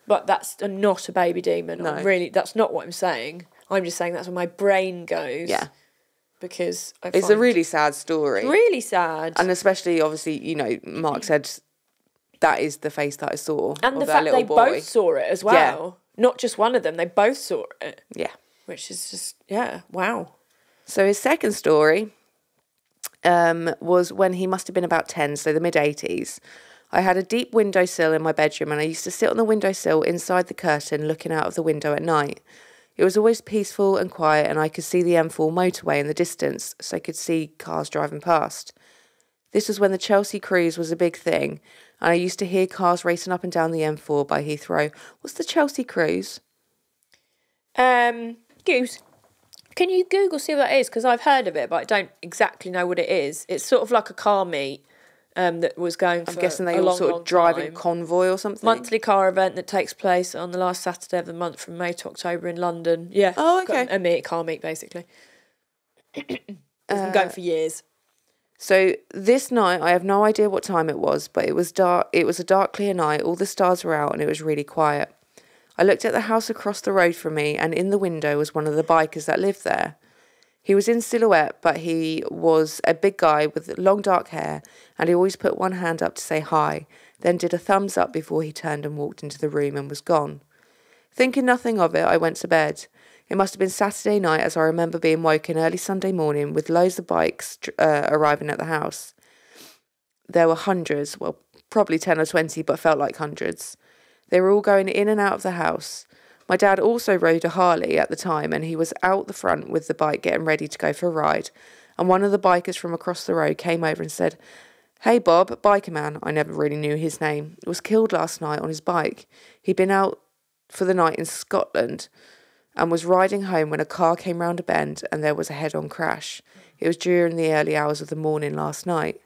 But that's not a baby demon. No. That's not what I'm saying. I'm just saying that's where my brain goes. Yeah. Because it's a really sad story. Really sad. And especially, obviously, Mark said that is the face that I saw. And of the that fact little they boy. both saw it as well. Yeah. Not just one of them, they both saw it. Yeah. Which is just, wow. So his second story was when he must have been about 10, so the mid-80s. I had a deep windowsill in my bedroom, and I used to sit on the windowsill inside the curtain looking out of the window at night. It was always peaceful and quiet, and I could see the M4 motorway in the distance, so I could see cars driving past. This was when the Chelsea Cruise was a big thing, and I used to hear cars racing up and down the M4 by Heathrow. What's the Chelsea Cruise? Goose. Can you Google see what that is? Because I've heard of it, but I don't exactly know what it is. It's sort of like a car meet that was going for I'm guessing they a all long, sort long of drive time. in convoy or something. Monthly car event that takes place on the last Saturday of the month from May to October in London. Yeah. Oh, okay. A car meet, basically. It's been going for years. So this night, I have no idea what time it was, but it was dark. It was a dark, clear night. All the stars were out and it was really quiet. I looked at the house across the road from me, and in the window was one of the bikers that lived there. He was in silhouette, but he was a big guy with long dark hair, and he always put one hand up to say hi, then did a thumbs up before he turned and walked into the room and was gone. Thinking nothing of it, I went to bed. It must have been Saturday night, as I remember being woken early Sunday morning with loads of bikes arriving at the house. There were hundreds, well, probably 10 or 20, but felt like hundreds. They were all going in and out of the house. My dad also rode a Harley at the time, and he was out the front with the bike getting ready to go for a ride. And one of the bikers from across the road came over and said, "Hey Bob, biker man," I never really knew his name, was killed last night on his bike. He'd been out for the night in Scotland and was riding home when a car came round a bend and there was a head-on crash. It was during the early hours of the morning last night.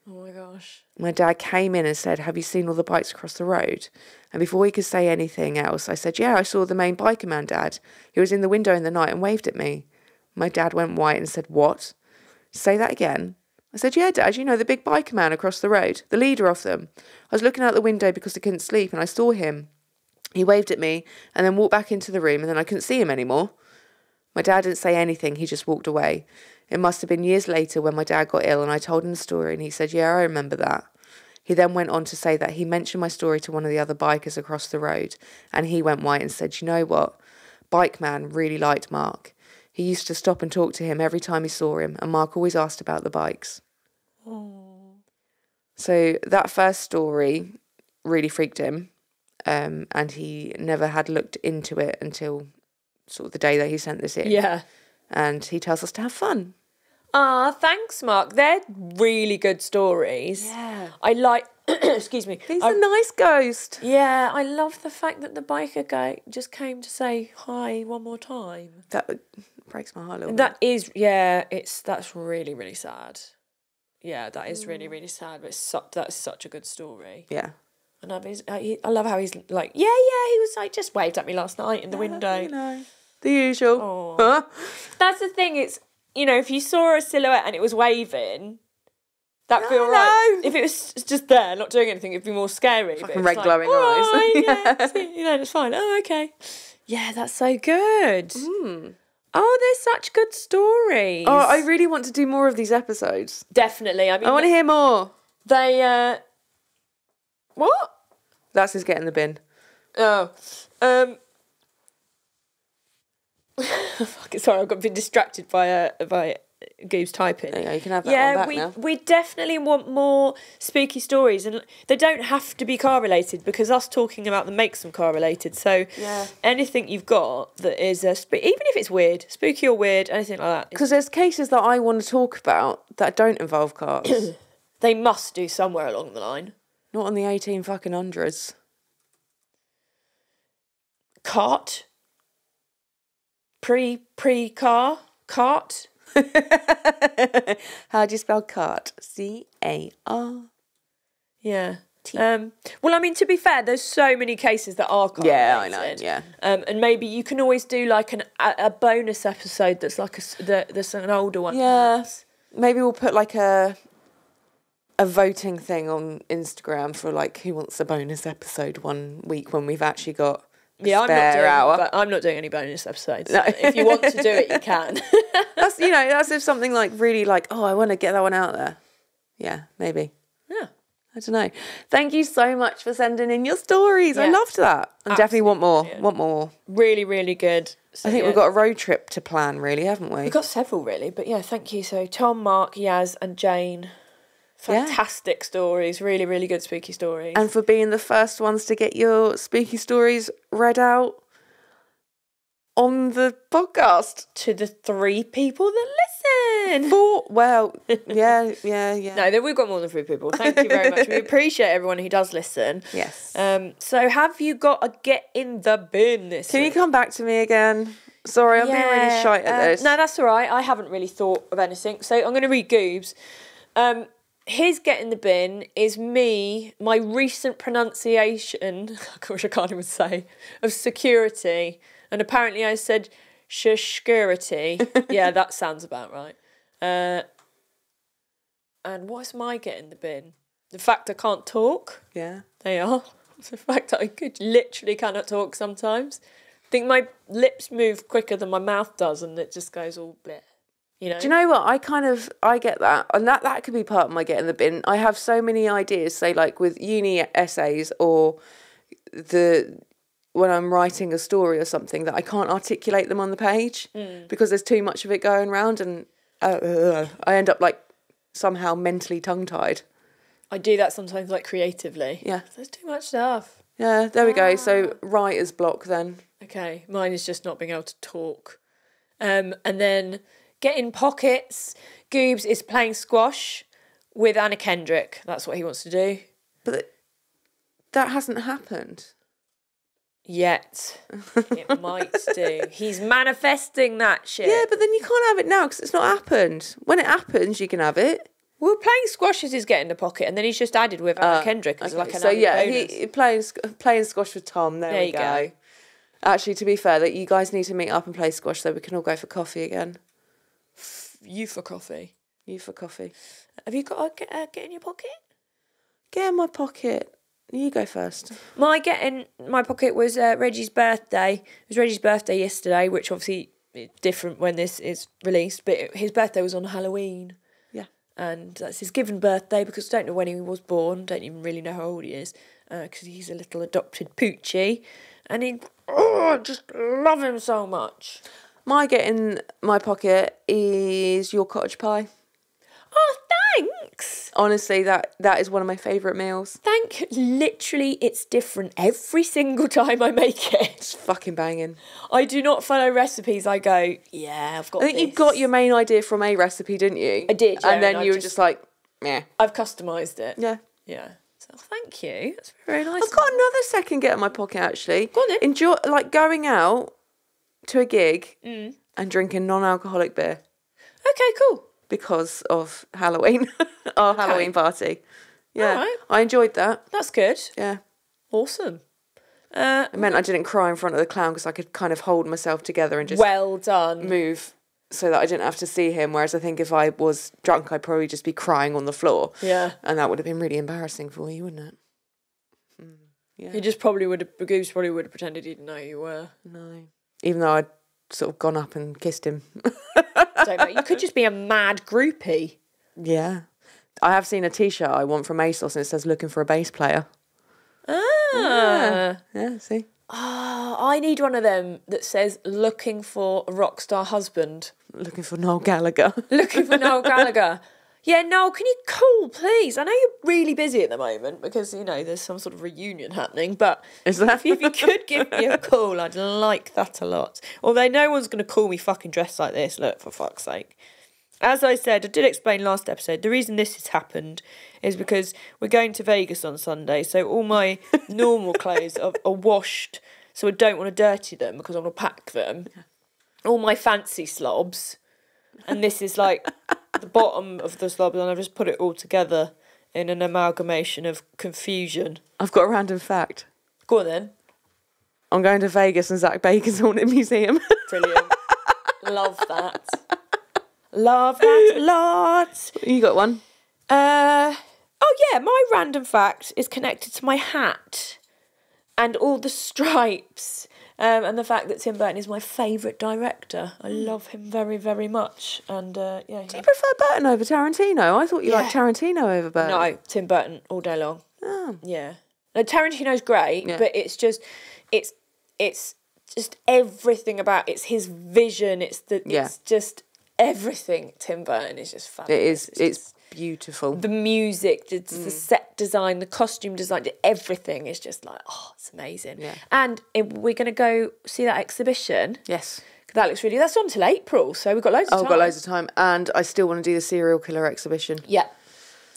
Oh my gosh. My dad came in and said, "Have you seen all the bikes across the road?" And before he could say anything else, I said, "Yeah, I saw the main biker man, Dad. He was in the window in the night and waved at me." My dad went white and said, "What? Say that again." I I said, yeah, Dad, you know, the big biker man across the road, the leader of them. I was looking out the window because I couldn't sleep and I saw him. He waved at me and then walked back into the room and then I couldn't see him anymore. My dad didn't say anything, he just walked away. It must have been years later when my dad got ill and I told him the story and he said, yeah, I remember that. He then went on to say that he mentioned my story to one of the other bikers across the road and he went white and said, you know what? Bike man really liked Mark. He used to stop and talk to him every time he saw him and Mark always asked about the bikes. Oh. So that first story really freaked him and he never had looked into it until sort of the day that he sent this in. Yeah. And he tells us to have fun. Ah, thanks, Mark. They're really good stories. Yeah. I like... excuse me. He's a nice ghost. Yeah, I love the fact that the biker guy just came to say hi one more time. That breaks my heart a little bit. That is, yeah, that's really, really sad. Yeah, that is really, really sad. But that's such a good story. Yeah. And I love how he's like, yeah, he was like, just waved at me last night in the window. You know, the usual. Oh. Huh? That's the thing, it's, you know, if you saw a silhouette and it was waving, that'd be all right. If it was just there, not doing anything, it'd be more scary. Fucking red glowing eyes. Yeah, you know, it's fine. Oh, okay. Yeah, that's so good. Oh, they're such good stories. Oh, I really want to do more of these episodes. Definitely. I mean, I want to hear more. They, what? That's his get in the bin. Oh, fuck it, sorry, I've been distracted by Goose typing. There you go, you can have that one back now. We definitely want more spooky stories, and they don't have to be car related because us talking about them makes them car related. So anything you've got that is even if it's weird, spooky or weird, anything like that. Because there's cases that I want to talk about that don't involve cars. They must do somewhere along the line. Not on the 18 fucking hundreds. Cart. Pre-car. Cart. How do you spell cart? C-A-R. Yeah. Well, I mean, to be fair, there's so many cases that are car Yeah, I related. know, yeah. And maybe you can always do like a bonus episode that's like that's an older one. Yeah. Maybe we'll put like a voting thing on Instagram for like who wants a bonus episode one week when we've actually got I'm not doing any bonus episodes. No. If you want to do it, you can. that's if something like really like, oh, I want to get that one out there. Yeah, maybe. Yeah. I don't know. Thank you so much for sending in your stories. Yeah. I loved that. I definitely want more. Yeah. Want more. Really, really good. So, I think we've got a road trip to plan, really, haven't we? We've got several, really. But yeah, thank you. So Tom, Mark, Yaz and Jane. Fantastic stories. Really, really good spooky stories. And for being the first ones to get your spooky stories read out on the podcast. To the 3 people that listen. 4, well, yeah. No, we've got more than 3 people. Thank you very much. We appreciate everyone who does listen. Yes. So have you got a get in the bin this Can week? you come back to me again? Sorry, I'm being really shy at this. No, that's all right. I haven't really thought of anything. So I'm going to read Goob's. His get in the bin is me, my recent pronunciation, gosh, I can't even say, of security. And apparently I said security. Yeah, that sounds about right. And what's my get in the bin? The fact I can't talk. Yeah. They are. The fact that I literally cannot talk sometimes. I think my lips move quicker than my mouth does and it just goes all bleh. You know? Do you know what? I get that. And that could be part of my get in the bin. I have so many ideas, say like with uni essays or when I'm writing a story or something, that I can't articulate them on the page because there's too much of it going around and I end up like somehow mentally tongue-tied. I do that sometimes like creatively. Yeah. There's too much stuff. Yeah, there we go. So writer's block then. Okay, mine is just not being able to talk. And then get in pockets. Goobs is playing squash with Anna Kendrick. That's what he wants to do. But that hasn't happened. Yet. It might do. He's manifesting that shit. Yeah, but then you can't have it now because it's not happened. When it happens, you can have it. Well, playing squash is his get in the pocket, and then he's just added with Anna Kendrick as like an added bonus. He playing squash with Tom. There we go. Actually, to be fair, that you guys need to meet up and play squash so we can all go for coffee again. You for coffee? You for coffee. Have you got a get in your pocket? Get in my pocket. You go first. My get in my pocket was Reggie's birthday. It was Reggie's birthday yesterday, which obviously is different when this is released, but his birthday was on Halloween. Yeah. And that's his given birthday because I don't know when he was born, don't even really know how old he is, because he's a little adopted poochie. And I just love him so much. My get in my pocket is your cottage pie. Oh, thanks. Honestly, that is one of my favourite meals. Literally, it's different every single time I make it. It's fucking banging. I do not follow recipes. I go, yeah, I've got I think this. you got your main idea from a recipe, didn't you? I did, yeah, And then and you I've were just like, yeah. I've customised it. Yeah. Yeah. So thank you. That's very nice. I've got another second get in my pocket, actually. Go on then. Enjoy, like, going out to a gig and drinking non-alcoholic beer Okay, cool. because of Halloween, our Halloween party. Yeah, Alright. I enjoyed that. That's good. Yeah. Awesome. It meant I didn't cry in front of the clown because I could kind of hold myself together and just Well done. move so that I didn't have to see him. Whereas I think if I was drunk, I'd probably just be crying on the floor. Yeah. And that would have been really embarrassing for you, wouldn't it? Yeah. He just probably would have, Goose probably would have pretended he didn't know who you were. No. Even though I'd sort of gone up and kissed him. Don't know. You could just be a mad groupie. Yeah. I have seen a T-shirt I want from ASOS and it says looking for a bass player. Ah. Yeah, see? Oh, I need one of them that says looking for a rock star husband. Looking for Noel Gallagher. Looking for Noel Gallagher. Yeah, Noel, can you call, please? I know you're really busy at the moment because, you know, there's some sort of reunion happening, but Is that? if you could give me a call, I'd like that a lot. Although no one's going to call me fucking dressed like this, look, for fuck's sake. As I said, I did explain last episode, the reason this has happened is because we're going to Vegas on Sunday, so all my normal clothes are washed, so I don't want to dirty them because I want to pack them. All my fancy slobs, and this is like the bottom of the slob, and I've just put it all together in an amalgamation of confusion. I've got a random fact. Go on then. I'm going to Vegas and Zach Baker's Haunted Museum. Brilliant. Love that. Love that a lot. You got one? Oh yeah, my random fact is connected to my hat and all the stripes and the fact that Tim Burton is my favourite director. I love him very, very much. And yeah. Do you prefer Burton over Tarantino? I thought you liked Tarantino over Burton. No, Tim Burton all day long. Oh. Yeah. No, Tarantino's great, Yeah. but it's just everything about it's his vision. It's just everything. Tim Burton is just fabulous. It's beautiful. The music, the set design, the costume design, everything is just like, oh, it's amazing. Yeah. And we're going to go see that exhibition. Yes. That looks really, that's on till April, so we've got loads of time. I've got loads of time. And I still want to do the serial killer exhibition. Yeah.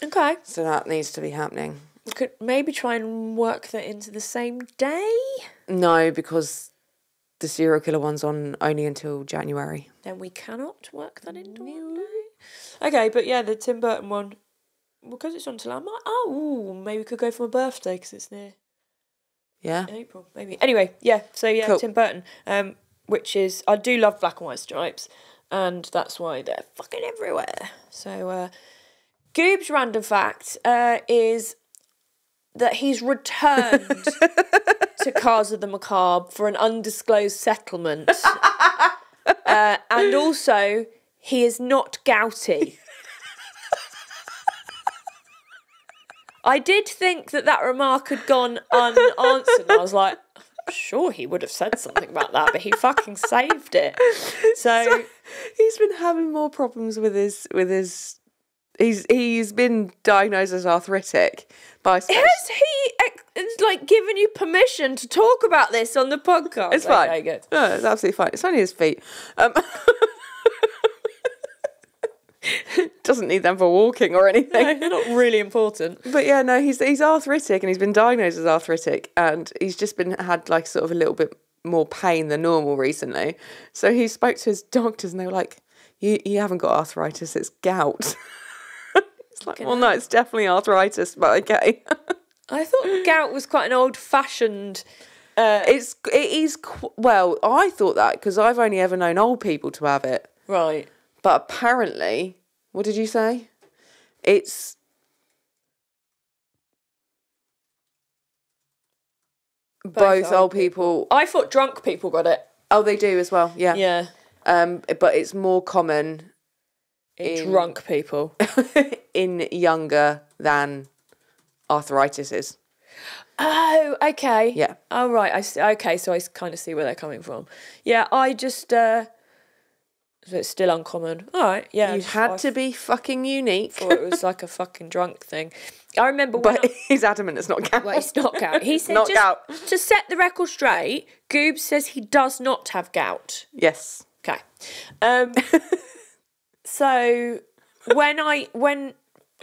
Okay. So that needs to be happening. We could maybe try and work that into the same day. No, because the serial killer one's on only until January. Then we cannot work that into one day. Okay, but yeah, the Tim Burton one, because it's on till maybe we could go for my birthday because it's near Yeah. April, maybe. Anyway, yeah, so yeah, Cool. Tim Burton, which is, I do love black and white stripes, and that's why they're fucking everywhere. So, Goob's random fact is that he's returned to Casa the Macabre for an undisclosed settlement. And also, he is not gouty. I did think that remark had gone unanswered. And I was like, I'm sure he would have said something about that, but he fucking saved it. So he's been having more problems with his. He's been diagnosed as arthritic by. has he like given you permission to talk about this on the podcast? It's fine. Okay, good. No, it's absolutely fine. It's only his feet. Doesn't need them for walking or anything. No, they're not really important. But yeah, no, he's arthritic and he's been diagnosed as arthritic and he's just had like sort of a little bit more pain than normal recently. So he spoke to his doctors and they were like, you haven't got arthritis, it's gout. It's like, well, no, it's definitely arthritis, but okay. I thought gout was quite an old-fashioned... Well, I thought that because I've only ever known old people to have it. Right. But apparently What did you say? It's both old people. I thought drunk people got it. Oh, they do as well. Yeah. Yeah. But it's more common In drunk people. in younger than arthritis is. Oh, okay. Yeah. Oh, right. I see. Okay, so I kind of see where they're coming from. Yeah, I just... so it's still uncommon. All right, yeah. You had to be fucking unique. Thought it was like a fucking drunk thing. I remember when... But he's adamant it's not gout. Well, it's not gout. He said Not just gout. to set the record straight, Goob says he does not have gout. Yes. Okay. So when it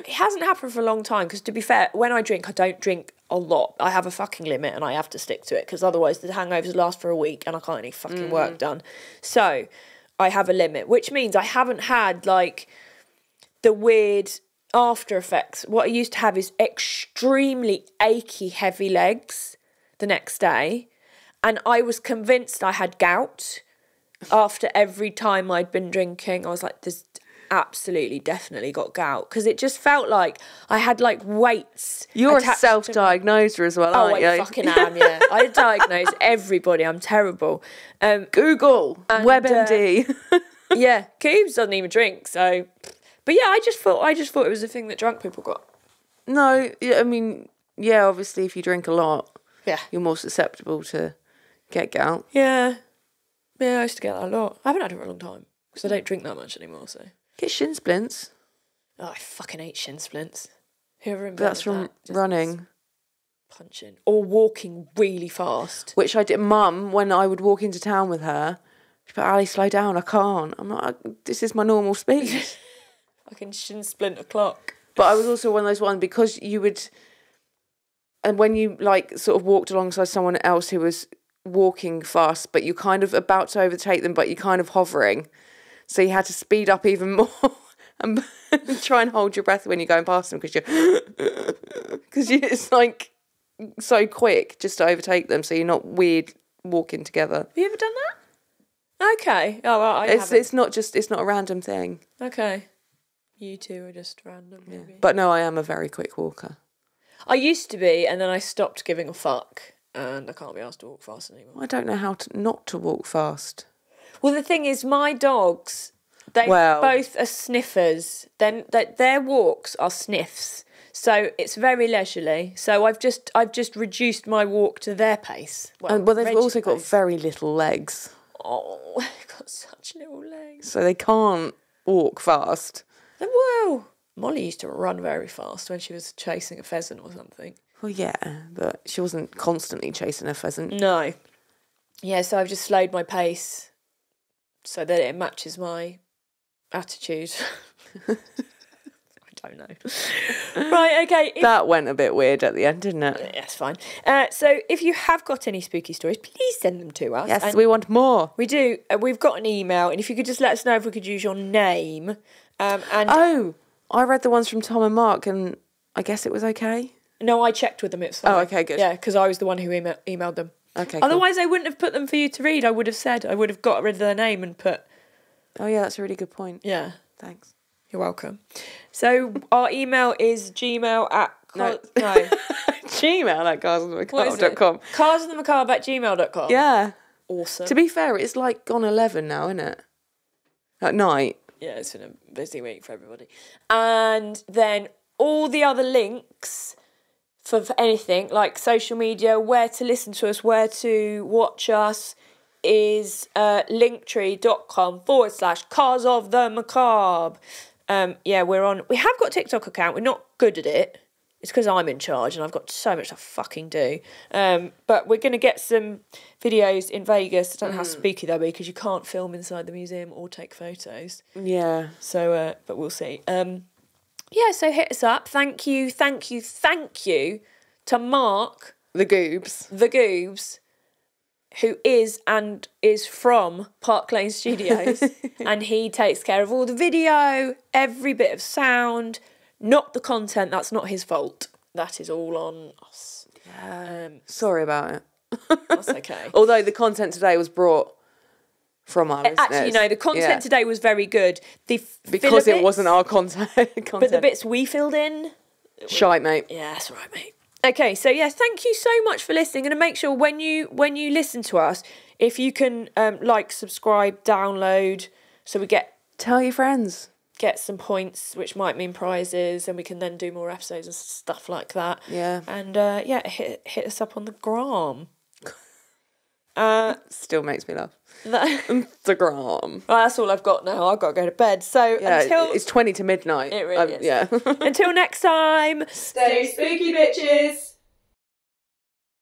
hasn't happened for a long time, because to be fair, when I drink, I don't drink a lot. I have a fucking limit and I have to stick to it, because otherwise the hangovers last for a week and I can't get any fucking work done. So I have a limit, which means I haven't had like the weird after effects. What I used to have is extremely achy, heavy legs the next day. And I was convinced I had gout after every time I'd been drinking. I was like, there's absolutely, definitely got gout. Because it just felt like I had like weights. You're a attached to my- self-diagnoser as well, Oh, aren't you? I fucking am, yeah. I diagnose everybody. I'm terrible. Google, WebMD. Yeah, Coombs doesn't even drink, so... But yeah, I just thought it was a thing that drunk people got. No, I mean, yeah, obviously if you drink a lot, Yeah. you're more susceptible to get gout. Yeah. Yeah, I used to get that a lot. I haven't had it for a long time, because I don't drink that much anymore, so... Get shin splints. Oh, I fucking hate shin splints. Whoever invented That's from that just running. punching. Or walking really fast. Which I did. Mum, when I would walk into town with her, she'd be like, Ali, slow down, I can't. I'm like, this is my normal speed. Fucking shin splint o'clock. But I was also one of those ones, because you would... And when you, like, sort of walked alongside someone else who was walking fast, but you're kind of about to overtake them, but you're kind of hovering. So you had to speed up even more and try and hold your breath when you're going past them, because it's like so quick just to overtake them, so you're not weird walking together. Have you ever done that? Okay. Oh, well, I haven't. It's not a random thing. Okay. You two are just random, maybe. But no, I am a very quick walker. I used to be, and then I stopped giving a fuck, and I can't be asked to walk fast anymore. I don't know how not to walk fast. Well, the thing is, my dogs, they both are sniffers. Then their walks are sniffs, so it's very leisurely. So I've just reduced my walk to their pace. Well, they've Reggie's also got pace. very little legs, Oh, they've got such little legs. so they can't walk fast. Well, Molly used to run very fast when she was chasing a pheasant or something. Well, yeah, but she wasn't constantly chasing a pheasant. No. Yeah, so I've just slowed my pace so that it matches my attitude. I don't know. Right, okay. That went a bit weird at the end, didn't it? That's fine. So if you have got any spooky stories, please send them to us. Yes, And we want more. we do. We've got an email, and if you could just let us know if we could use your name. And Oh, I read the ones from Tom and Mark, and I guess it was okay. no, I checked with them. It's fine. Oh, okay, good. Yeah, because I was the one who emailed them. Okay, cool. Otherwise, I wouldn't have put them for you to read. I would have got rid of their name and put. Oh, yeah, that's a really good point. Yeah. Thanks. You're welcome. So our email is gmail at... No. Gmail at carsonthemacabre.com. Carsonthemacabre at gmail.com. Yeah. Awesome. To be fair, it's like gone 11 now, isn't it? At night. Yeah, it's been a busy week for everybody. And then all the other links for anything, like social media, where to listen to us, where to watch us, is linktree.com/Cars of the Macabre. Yeah, we have got a TikTok account. We're not good at it. It's because I'm in charge and I've got so much to fucking do. But we're going to get some videos in Vegas. I don't know how spooky they'll be, because you can't film inside the museum or take photos. Yeah. So, but we'll see. Yeah, so hit us up. Thank you to Mark, The Goobs. the Goobs, who is from Park Lane Studios, and he takes care of all the video, every bit of sound, not the content. That's not his fault. That is all on us. Sorry about it. That's okay. Although the content today was brought from our listeners. Actually, no, the content today was very good. Because it wasn't our content. But the bits we filled in... Shite, mate. Yeah, that's right, mate. Okay, so yeah, thank you so much for listening. And make sure when you listen to us, if you can like, subscribe, download, so we tell your friends. Get some points, which might mean prizes, and we can then do more episodes and stuff like that. Yeah. And hit us up on the gram. Still makes me laugh. Well, Instagram. that's all I've got now. I've got to go to bed. So until it's 20 to midnight. It really is. Yeah. Until next time, stay spooky, bitches.